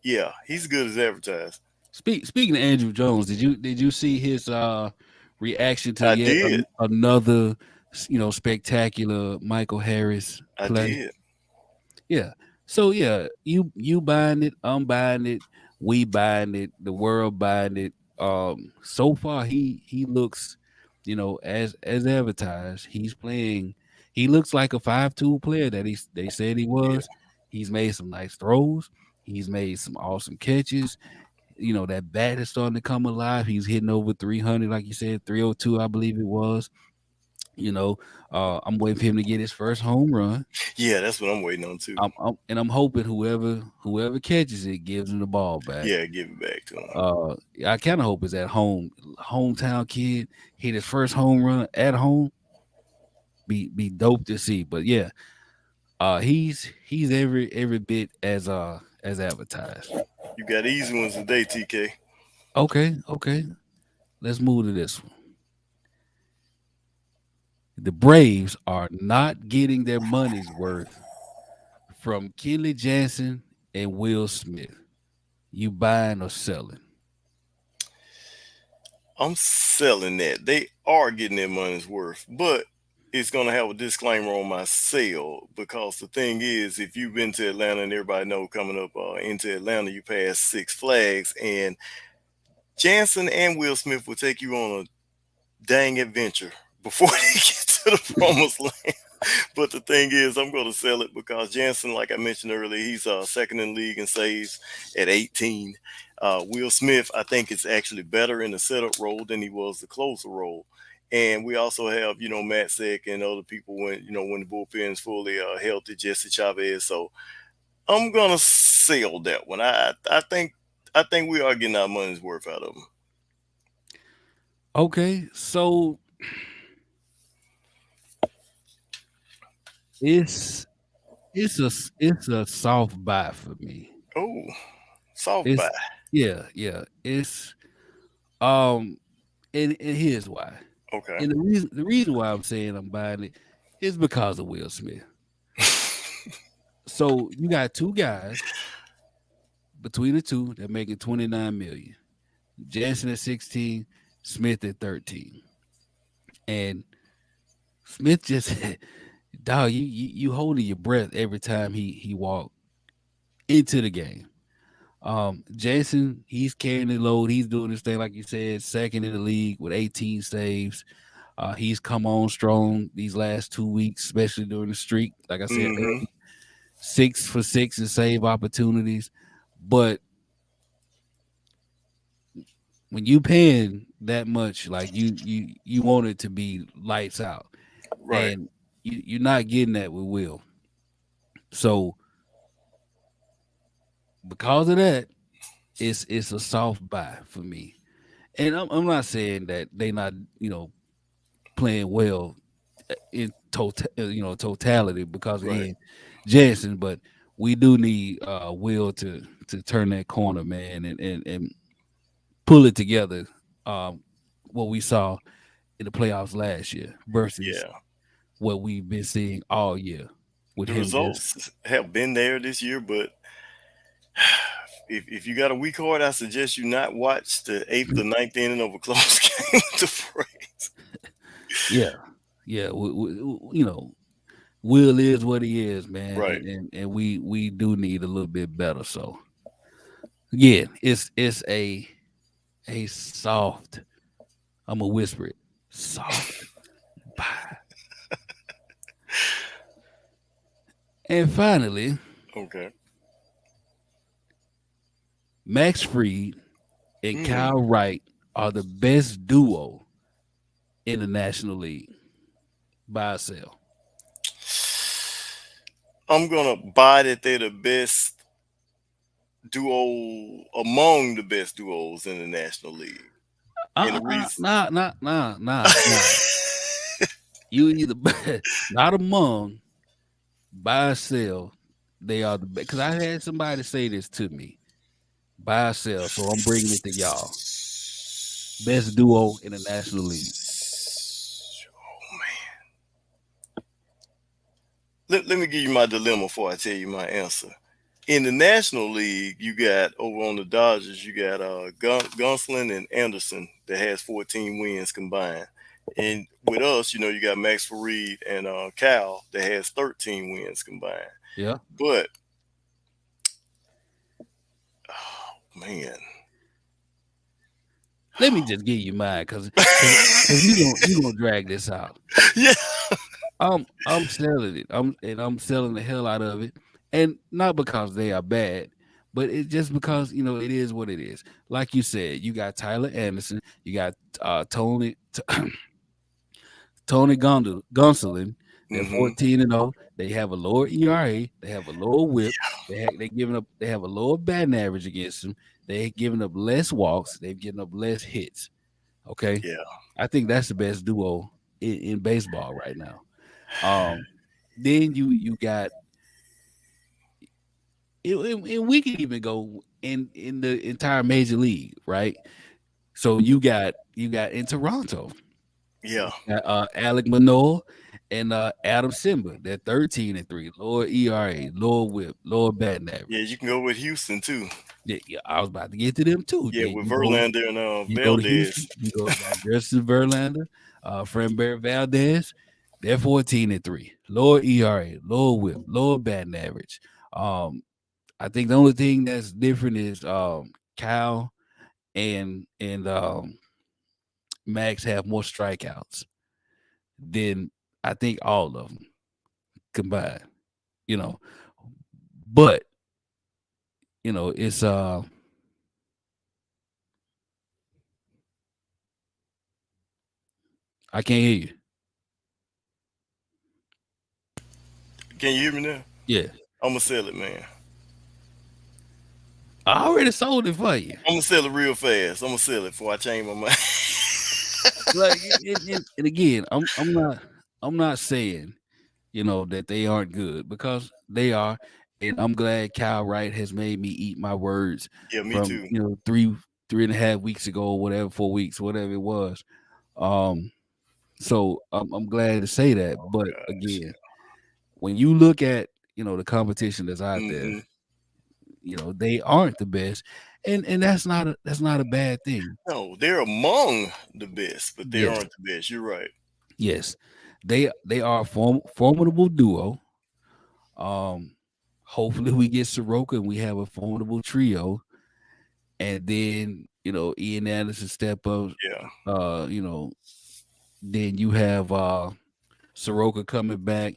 yeah, he's good as advertised. Speaking of Andrew Jones, did you see his reaction to I yet did. another spectacular Michael Harris I play? did. Yeah. So yeah, you buying it, I'm buying it, we buying it, the world buying it. So far he looks, as advertised. He's playing. He looks like a 5 tool player that they said he Yeah. was. He's made some nice throws. He's made some awesome catches. That bat is starting to come alive. He's hitting over 300, like you said, 302, I believe it was. You know, I'm waiting for him to get his first home run. Yeah, that's what I'm waiting on too. I'm hoping whoever catches it gives him the ball back. Yeah, give it back to him. I kind of hope it's at home, hometown kid hit his first home run at home. Be dope to see. But yeah, he's every bit as advertised. You got easy ones today, TK. Okay. Let's move to this one. The Braves are not getting their money's worth from Kenley Jansen and Will Smith. You buying or selling? I'm selling that. They are getting their money's worth, but it's going to have a disclaimer on my sale because the thing is, if you've been to Atlanta and everybody know coming up into Atlanta, you pass Six Flags, and Jansen and Will Smith will take you on a dang adventure before they get to the promised land. But the thing is, I'm going to sell it because Jansen, like I mentioned earlier, he's second in the league in saves at 18. Will Smith, I think, is actually better in the setup role than he was the closer role. And we also have, Matt Seck and other people when the bullpen is fully healthy, Jesse Chavez. So I'm gonna sell that one. I think we are getting our money's worth out of them. Okay, so it's it's a soft buy for me. Oh, soft buy. It's yeah. It's um and here's why. Okay. And the reason why I'm saying I'm buying it is because of Will Smith. So you got two guys between the two that making 29 million. Jansen at 16, Smith at 13. And Smith just dog, you holding your breath every time he walked into the game. Jason, he's carrying the load. He's doing this thing, like you said, second in the league with 18 saves. He's come on strong these last 2 weeks, especially during the streak. Like I said Mm-hmm. earlier, 6 for 6 in save opportunities. But when you paying that much, like you want it to be lights out, Right. and you're not getting that with Will. So because of that, it's a soft buy for me. And I'm not saying that they not playing well in totality because Right. again, Jansen, but we do need Will to turn that corner, man, and pull it together. Um, what we saw in the playoffs last year versus Yeah. what we've been seeing all year with The him just results have been there this year, but if you got a weak heart, I suggest you not watch the eighth or ninth inning of a close game with the Braves. yeah, yeah. Will is what he is, man, Right. and we do need a little bit better. So again, it's a soft. I'm gonna whisper it, soft buy. And finally, Okay. Max Fried and Hmm. Kyle Wright are the best duo in the National League. Buy or sell. I'm gonna buy that they're the best duo among the best duos in the National League. And the reason Nah. You either not among buy or sell. They are the best. Because I had somebody say this to me. Buy or sell. So I'm bringing it to y'all. Best duo in the National League. let me give you my dilemma before I tell you my answer. In the National League, you got over on the Dodgers, you got Gunslin and Anderson that has 14 wins combined. And with us, you got Max Farid and Cal that has 13 wins combined. Yeah. But oh, man, Let me just give you mine because you gonna drag this out. yeah, I'm selling it. I'm selling the hell out of it, and not because they are bad, but it's just because it is what it is. Like you said, you got Tyler Anderson, you got Tony Gonsolin. They're hmm 14-0. They have a lower ERA. They have a lower WHIP. They have a lower batting average against them. They've given up less walks. They've given up less hits. Okay, yeah, I think that's the best duo in baseball right now. Um, then you got, and we can even go in the entire major league, right? So you got in Toronto, yeah, Alec Manoah and Adam Simba. They're 13-3, lower ERA, lower WHIP, lower batting yeah. average. You can go with Houston too. Yeah, I was about to get to them too. Yeah, Then with Verlander and you go to Houston, Valdez. you got Justin Verlander, Framber Valdez. They're 14-3, lower ERA, lower WHIP, lower batting average. Um, I think the only thing that's different is Kyle and Max have more strikeouts than I think all of them combined. You know, but it's I can't hear you. Can you hear me now? Yeah. I'm gonna sell it, man. I already sold it for you. I'm gonna sell it real fast. I'm gonna sell it before I change my mind. Like and again, I'm not saying, that they aren't good because they are. And I'm glad Kyle Wright has made me eat my words Yeah, me from, too. 3.5 weeks ago, or whatever, 4 weeks, whatever it was. Um, so I'm glad to say that. But Gosh. again, when you look at, the competition that's out there, Mm-hmm. they aren't the best. And that's not a bad thing. No, they're among the best, but they Yes, aren't the best. You're right. yes. They are a formidable duo. Um, hopefully we get Soroka and we have a formidable trio, and then Ian Anderson step up. Yeah. Uh, you know, then you have Soroka coming back,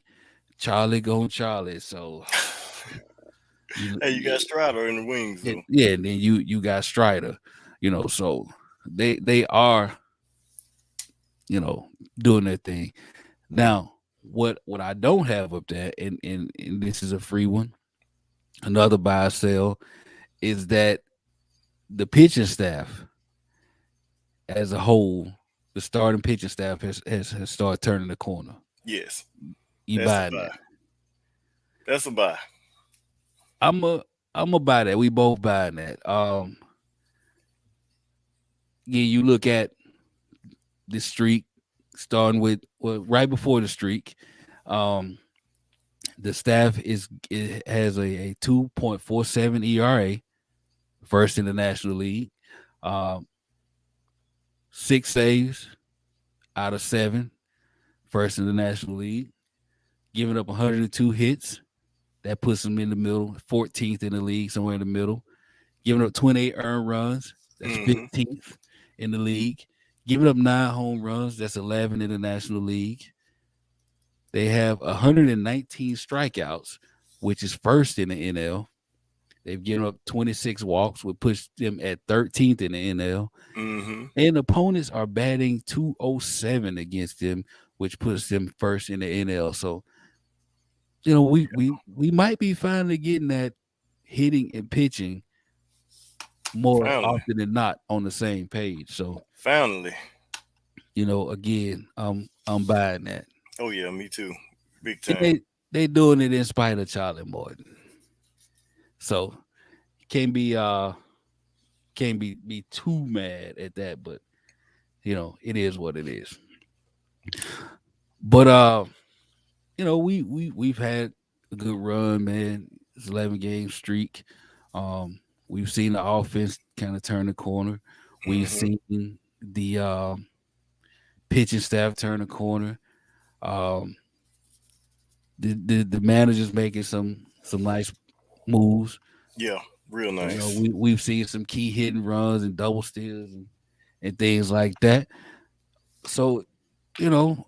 Charlie going Charlie. So you, Hey, you got Strider in the wings yeah, though. yeah, and then you got Strider. So they are doing their thing. Now, what I don't have up there, and this is a free one, another buy or sell, is that the pitching staff as a whole, the starting pitching staff has started turning the corner. Yes, You that's a buying buy. that? That's a buy. I'm a I'm a buy that. We both buying that. Yeah, you look at the streak starting with, well, right before the streak. Um, the staff it has a 2.47 ERA, first in the National League. Um, 6 saves out of 7, first in the National League. Giving up 102 hits, that puts them in the middle, 14th in the league, somewhere in the middle. Giving up 28 earned runs, that's Mm-hmm. 15th in the league. Giving up 9 home runs, that's 11 in the National League. They have 119 strikeouts, which is first in the NL. They've given up 26 walks, which puts them at 13th in the NL. Mm-hmm. And opponents are batting 207 against them, which puts them first in the NL. So, we might be finally getting that hitting and pitching more Finally, often than not on the same page. So, finally. again, I'm buying that. Oh yeah, me too. Big And time. they doing it in spite of Charlie Morton. So can't be too mad at that, but it is what it is. But we've had a good run, man. It's 11 game streak. We've seen the offense kind of turn the corner. We've Mm-hmm. seen the pitching staff turn the corner. Um, the managers making some nice moves. Yeah, real nice. We've seen some key hitting runs and double steals and things like that. So, I'm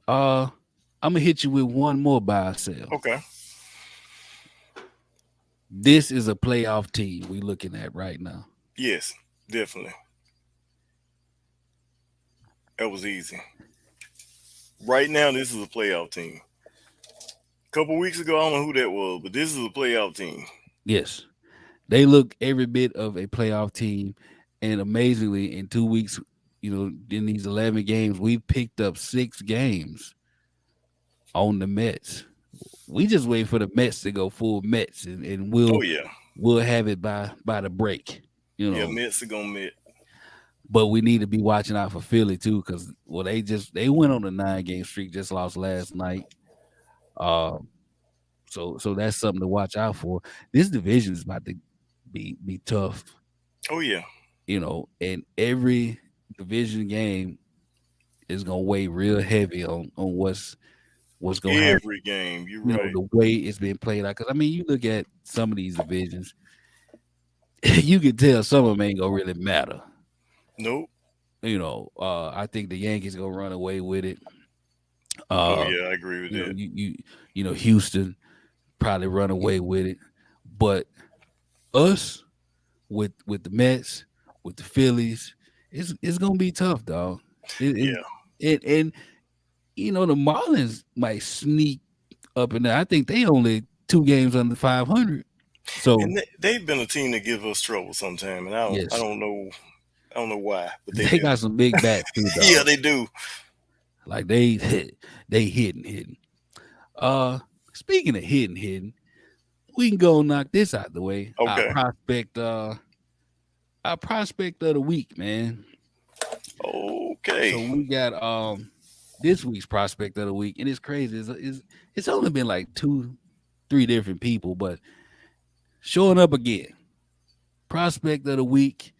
gonna hit you with one more buy or sell. Okay. This is a playoff team we looking at right now. Yes, definitely. That was easy. Right now, this is a playoff team. A couple weeks ago, I don't know who that was, but this is a playoff team. Yes, they look every bit of a playoff team, and amazingly, in 2 weeks, in these 11 games, we've picked up 6 games on the Mets. We just wait for the Mets to go full Mets, and Oh we'll yeah, we'll have it by the break. You yeah. know, Mets are gonna Met. but we need to be watching out for Philly too, because they went on a 9 game streak, just lost last night. Um, so that's something to watch out for. This division is about to be tough, Oh yeah, and every division game is gonna weigh real heavy on what's gonna happen. every game. You're right. The way it's been played out. Because I mean, you look at some of these divisions, you can tell some of them ain't gonna really matter. Nope. I think the Yankees gonna run away with it. Oh Uh, yeah, I agree with that. Houston probably run away with it, but us with the Mets, with the Phillies, it's gonna be tough, dog. It, Yeah, it, and The Marlins might sneak up in there. I think they only 2 games under 500. So And they've been a team that give us trouble sometime, and I yes, don't know why, but they they do. got some big bats too, Yeah, dog. they do. Like they hitting. Uh, Speaking of hitting, we can go knock this out the way. Okay. Our prospect of the week, man. So Okay. we got this week's prospect of the week, and it's crazy. It's only been like 3 different people, but showing up again. Prospect of the week,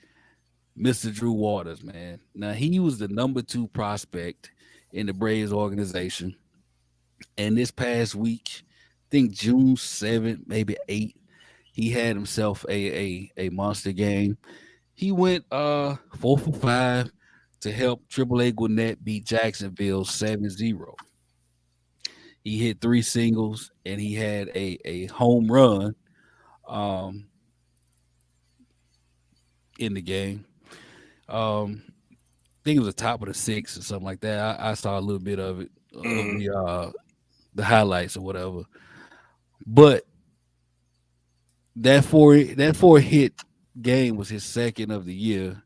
Mr. Drew Waters, man. Now he was the number 2 prospect in the Braves organization, and this past week, I think June 7th, maybe 8th, he had himself a monster game. He went 4 for 5 to help AAA Gwinnett beat Jacksonville 7-0. He hit 3 singles and he had a home run um, in the game. I think it was the top of the 6th or something like that. I saw a little bit of it of Hmm. the highlights or whatever. But that four hit game was his second of the year,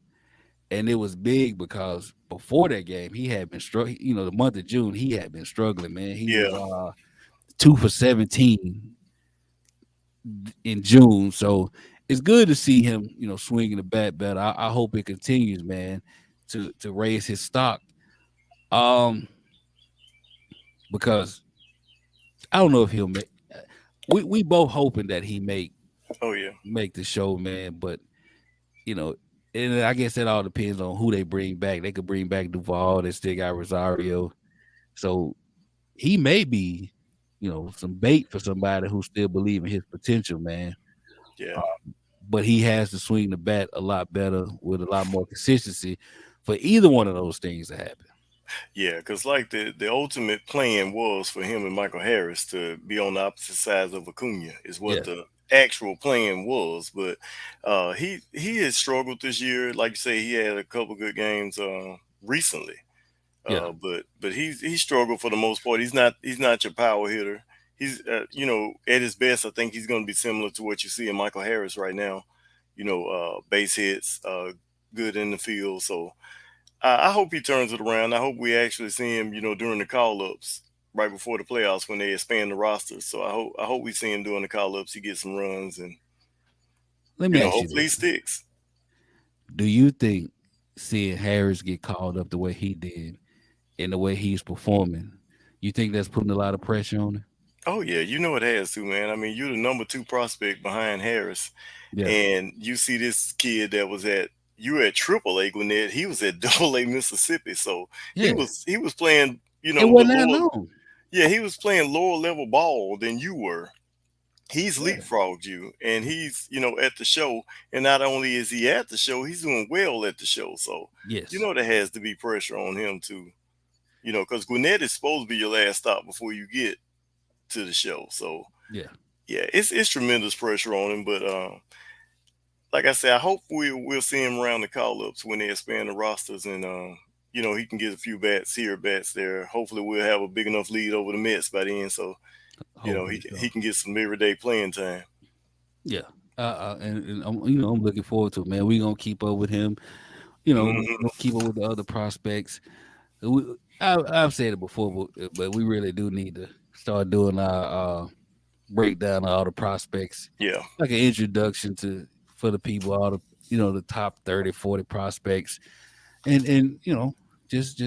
and it was big because before that game he had been struggling. The month of June he had been struggling. Man, he was Yeah. 2 for 17 in June. So it's good to see him, swinging the bat better. I hope it continues, man, to raise his stock. Um, because I don't know if he'll make. We both hoping that he Oh yeah. make the show, man. But you know, and I guess that all depends on who they bring back. They could bring back Duvall. They still got Rosario, so he may be, some bait for somebody who still believe in his potential, man. Yeah. But he has to swing the bat a lot better with a lot more consistency for either one of those things to happen. Yeah, because like the ultimate plan was for him and Michael Harris to be on the opposite sides of Acuna is what Yeah, the actual plan was. But he has struggled this year. Like you say, he had a couple good games recently. yeah, But he struggled for the most part. He's not your power hitter. He's at his best. I think he's going to be similar to what you see in Michael Harris right now. Base hits, good in the field. So I hope he turns it around. I hope we actually see him, during the call ups right before the playoffs when they expand the roster. So I hope we see him doing the call ups. He gets some runs and let me ask you hopefully he this: sticks. do you think seeing Harris get called up the way he did and the way he's performing, you think that's putting a lot of pressure on him? Oh yeah, it has to, man. I mean, you're the number 2 prospect behind Harris, Yeah, and you see this kid that was at you were at AAA Gwinnett. He was at AA Mississippi, so yeah, he was playing, it the wasn't that lower. long. Yeah, he was playing lower level ball than you were. He's Yeah. leapfrogged you, and he's at the show. And not only is he at the show, he's doing well at the show. So Yes. there has to be pressure on him too. Because Gwinnett is supposed to be your last stop before you get to the show. So Yeah. yeah, it's tremendous pressure on him. But like I said, I hope we'll see him around the call ups when they expand the rosters, and he can get a few bats here, bats there. Hopefully, we'll have a big enough lead over the Mets by then, so Hopefully he so. can get some everyday playing time. Yeah. And I'm looking forward to it, man. We're gonna keep up with him. We're Hmm. gonna keep up with the other prospects. I've said it before, but we really do need to start doing our breakdown of all the prospects, Yeah. like an introduction for the people, all the top 30, 40 prospects, and just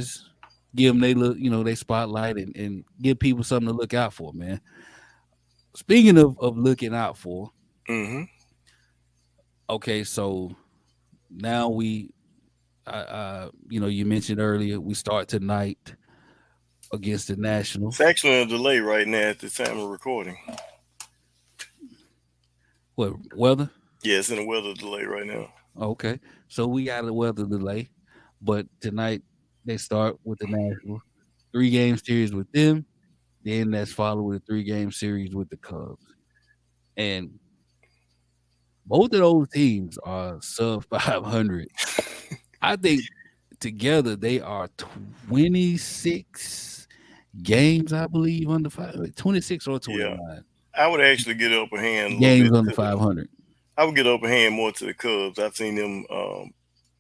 give them they look, they spotlight and give people something to look out for, man. Speaking of looking out for, Hmm. okay, so now you mentioned earlier we start tonight against the It's Nationals. actually a delay right now at the time of recording. What weather? Yeah, it's in a weather delay right now. Okay, so we got a weather delay, but tonight they start with the Nationals, 3 game series with them. Then that's followed with a 3 game series with the Cubs, and both of those teams are sub 500. I think together they are 26 games, I believe, under 26 or Yeah, 29 I would actually get an upper hand a little bit games under to the. 500. I would get an upper hand more to the Cubs. I've seen them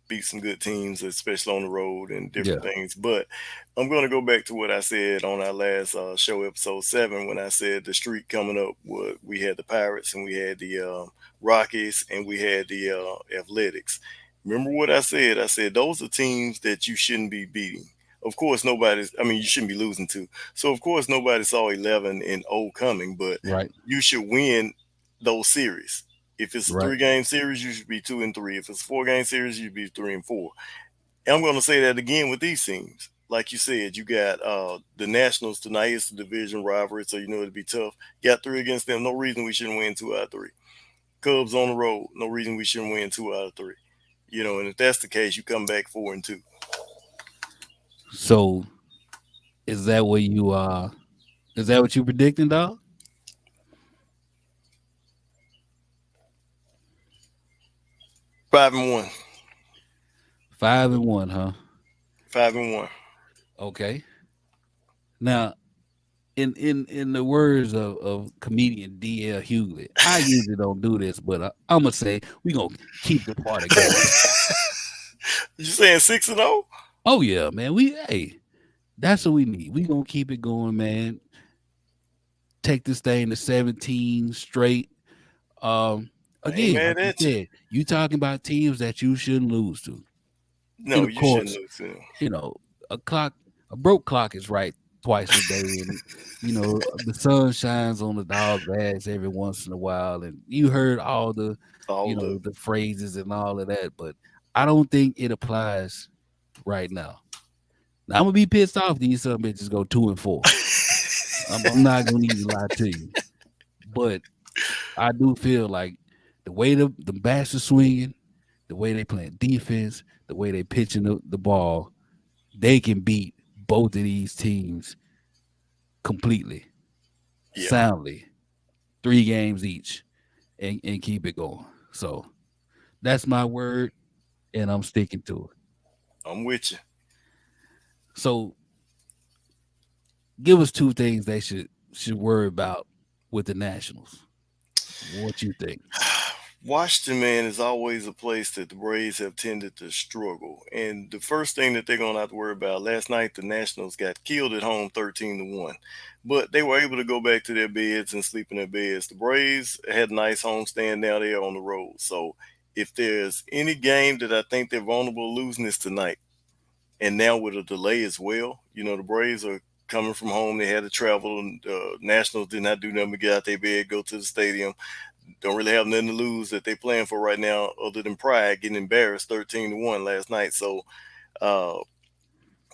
beat some good teams, especially on the road and Yeah, different things. But I'm going to go back to what I said on our last show, episode 7, when I said the streak coming up. We had the Pirates and we had the Rockies and we had the Athletics. Remember what I said? I said those are teams that you shouldn't be beating. Of course, nobody's. I mean, you shouldn't be losing to. So of course, nobody saw 11-0 coming, but right, you should win those series. If it's a right. 3-game series, you should be 2-3. If it's a 4-game series, you'd be 3-4. And I'm going to say that again with these teams. Like you said, you got the Nationals tonight. It's the division rivalry, so you know it'd be tough. Got 3 against them. No reason we shouldn't win 2 out of 3. Cubs on the road. No reason we shouldn't win 2 out of 3. You know, and if that's the case, you come back 4-2. So is that what you is that what you predicting, dog? 5-1. 5-1, huh? 5-1. Okay. Now, in the words of comedian D.L. Hughley, I usually don't do this, but I'm gonna say we gonna keep the party going. You saying 6-0? Oh yeah, man. That's what we need. We gonna keep it going, man. Take this thing to 17 straight. I ain't Again, like mad you at you. said, you talking about teams that you shouldn't lose to. And No, of you shouldn't course, lose to them. you know, a broke clock is right twice a day, and the sun shines on the dog's ass every once in a while, and you heard all the, All of the phrases and all of that, but I don't think it applies right now. Now I'm gonna be pissed off if these some bitches go 2-4. I'm not gonna even lie to you, but I do feel like the way the bats are swinging, the way they playing defense, the way they pitching the ball, they can beat both of these teams completely, Yeah, soundly, 3 games each, and keep it going. So that's my word, and I'm sticking to it. I'm with you. So give us 2 things they should worry about with the Nationals. What you think? Washington, man, is always a place that the Braves have tended to struggle. And the first thing that they're going to have to worry about, last night the Nationals got killed at home 13-1. But they were able to go back to their beds and sleep in their beds. The Braves had a nice homestand down there on the road. So if there's any game that I think they're vulnerable to losing, is tonight. And now with a delay as well, the Braves are coming from home. They had to travel. And Nationals did not do nothing but get out their bed, go to the stadium. Don't really have nothing to lose that they playing for right now other than pride, getting embarrassed 13-1 last night. So uh,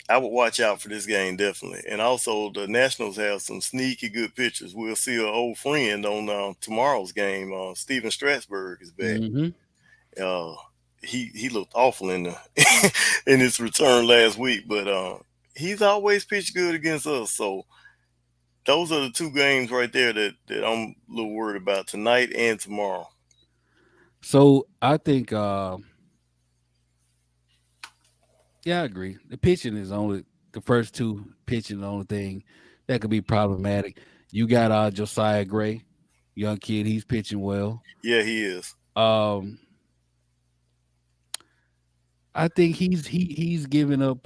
I would watch out for this game, definitely. And also the Nationals have some sneaky good pitchers. We'll see an old friend on tomorrow's game. Steven Strasburg is back. Mm-hmm. Uh, he looked awful in the in his return last week, but he's always pitched good against us. So those are the 2 games right there that I'm a little worried about, tonight and tomorrow. So I think, yeah, I agree. The pitching is only the first 2 pitching the only thing that could be problematic. You got Josiah Gray, young kid. He's pitching well. Yeah, he is. Um, I think he's giving up.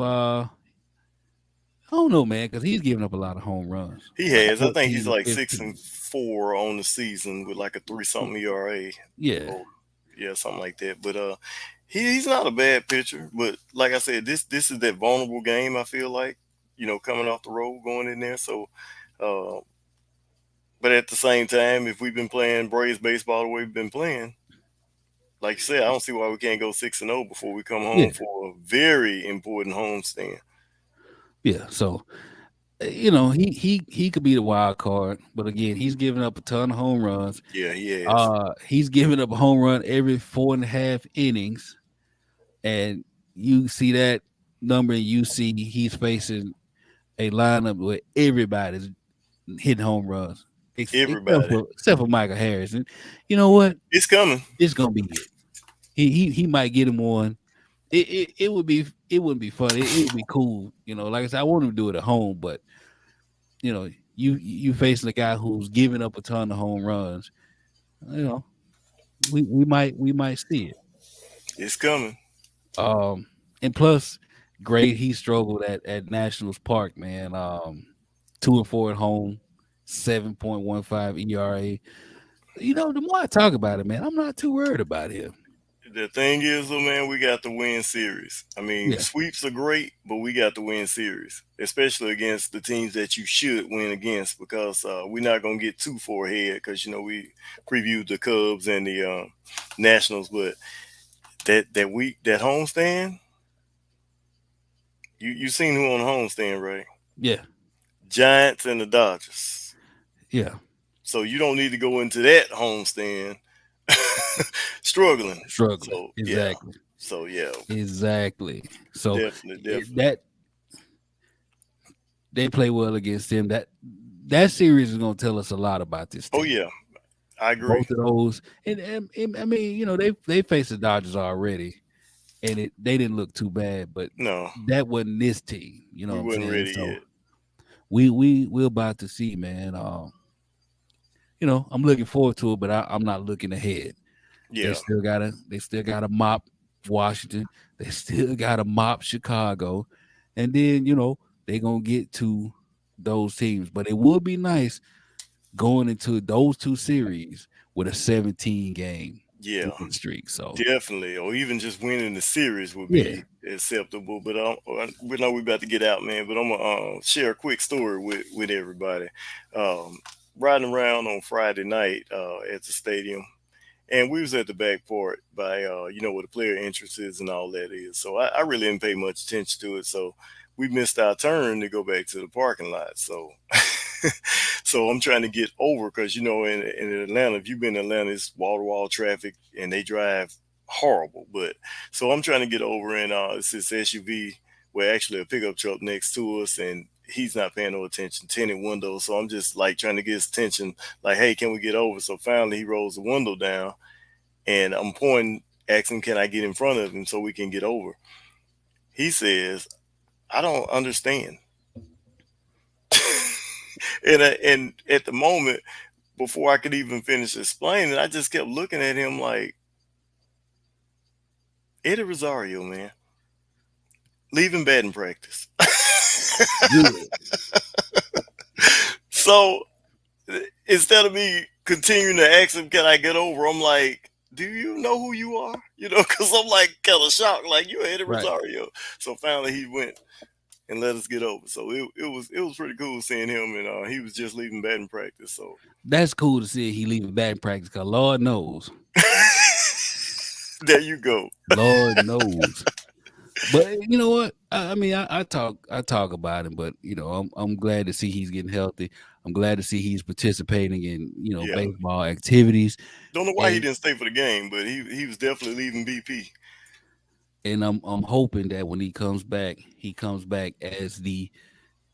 I don't know, man, because he's giving up a lot of home runs, He like has. I think 14 he's to like 15. 6-4 on the season with like a 3-something ERA. Yeah, Or yeah, something like that. But he's not a bad pitcher. But like I said, this is that vulnerable game. I feel like coming off the road, going in there. So, uh, but at the same time, if we've been playing Braves baseball the way we've been playing, like you said, I don't see why we can't go 6-0 before we come yeah, home for a very important homestand. yeah. So he could be the wild card, but again, he's giving up a ton of home runs. Yeah, he has. He's giving up a home run every 4.5 innings, and you see that number, and you see he's facing a lineup where everybody's hitting home runs, Everybody, except for Michael Harris. And you know what? it's coming. It's gonna be it. He might get him one. It wouldn't be fun. It would be cool. Like I said, I want him to do it at home, but you facing a guy who's giving up a ton of home runs. You know, we might see it. It's coming. Um, and plus, great he struggled at Nationals Park, man. 2-4 at home, 7.15 ERA. The more I talk about it, man, I'm not too worried about him. The thing is, though, man, we got to win series. I mean, Yeah, sweeps are great, but we got to win series, especially against the teams that you should win against, because we're not gonna get too far ahead. Because we previewed the Cubs and the Nationals, but that week, that homestand, you seen who on the homestand, right? yeah, Giants and the Dodgers. yeah. So you don't need to go into that homestand struggling. Struggling. So yeah, Exactly. so yeah, Exactly. So definitely. that they play well against him. That series is going to tell us a lot about this Oh team. yeah, I agree. Both of those, and I mean, they faced the Dodgers already, and they didn't look too bad, but No, that wasn't this team. You know we what I'm wasn't saying? ready So yet. we're about to see, man. I'm looking forward to it, but I'm not looking ahead. They Yeah, still gotta mop Washington. They still gotta mop Chicago, and then they gonna get to those teams. But it would be nice going into those two series with a 17 game yeah, win streak. So definitely. Or even just winning the series would yeah, be acceptable. But we know we about to get out, man. But I'm gonna share a quick story with everybody. Um, Riding around on Friday night at the stadium, and we was at the back part by where the player entrance is and all that is. So I really didn't pay much attention to it. So we missed our turn to go back to the parking lot. So so I'm trying to get over, because in Atlanta, if you've been in Atlanta, it's wall to wall traffic and they drive horrible. But so I'm trying to get over, and it's this SUV, where actually a pickup truck next to us, and he's not paying no attention, tinted windows. So I'm just like trying to get his attention, like, hey, can we get over? So finally he rolls the window down, and I'm pointing, asking, can I get in front of him so we can get over? He says, I don't understand. And at the moment, before I could even finish explaining, I just kept looking at him like, Eddie Rosario, man, leaving batting practice. good. So instead of me continuing to ask him, can I get over? I'm like, do you know who you are? Because I'm like kind of shocked, like, you're Eddie Right. Rosario. So finally he went and let us get over. So it was pretty cool seeing him, and he was just leaving batting practice. So That's cool to see he leaving batting practice because there you go. Lord knows. But you know what? I mean, I talk about him, but I'm glad to see he's getting healthy. I'm glad to see he's participating in Yeah. baseball activities, Don't know why he and didn't stay for the game, but he was definitely leaving BP. I'm hoping that when he comes back as the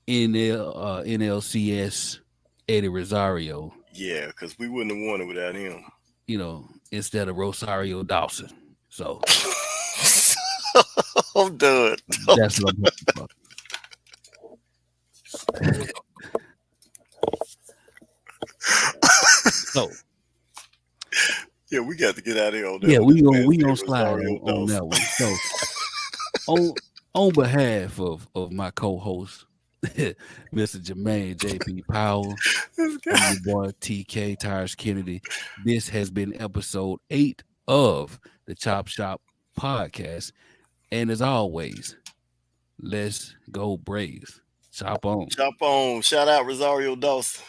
NLCS Eddie Rosario, Yeah, because we wouldn't have won it without him. instead of Rosario Dawson. So I'm done. that's what I'm hoping for. So Yeah, we got to get out of here on that yeah, one. we This gonna man we said gonna slide Rosario on Dawson. that one. So on behalf of my co-host, Mr. Jermaine JP Powell, This guy. and your boy TK Tires Kennedy, this has been episode 8 of the Chop Shop podcast. And as always, let's go Braves. Chop on. Chop on. Shout out Rosario Dawson.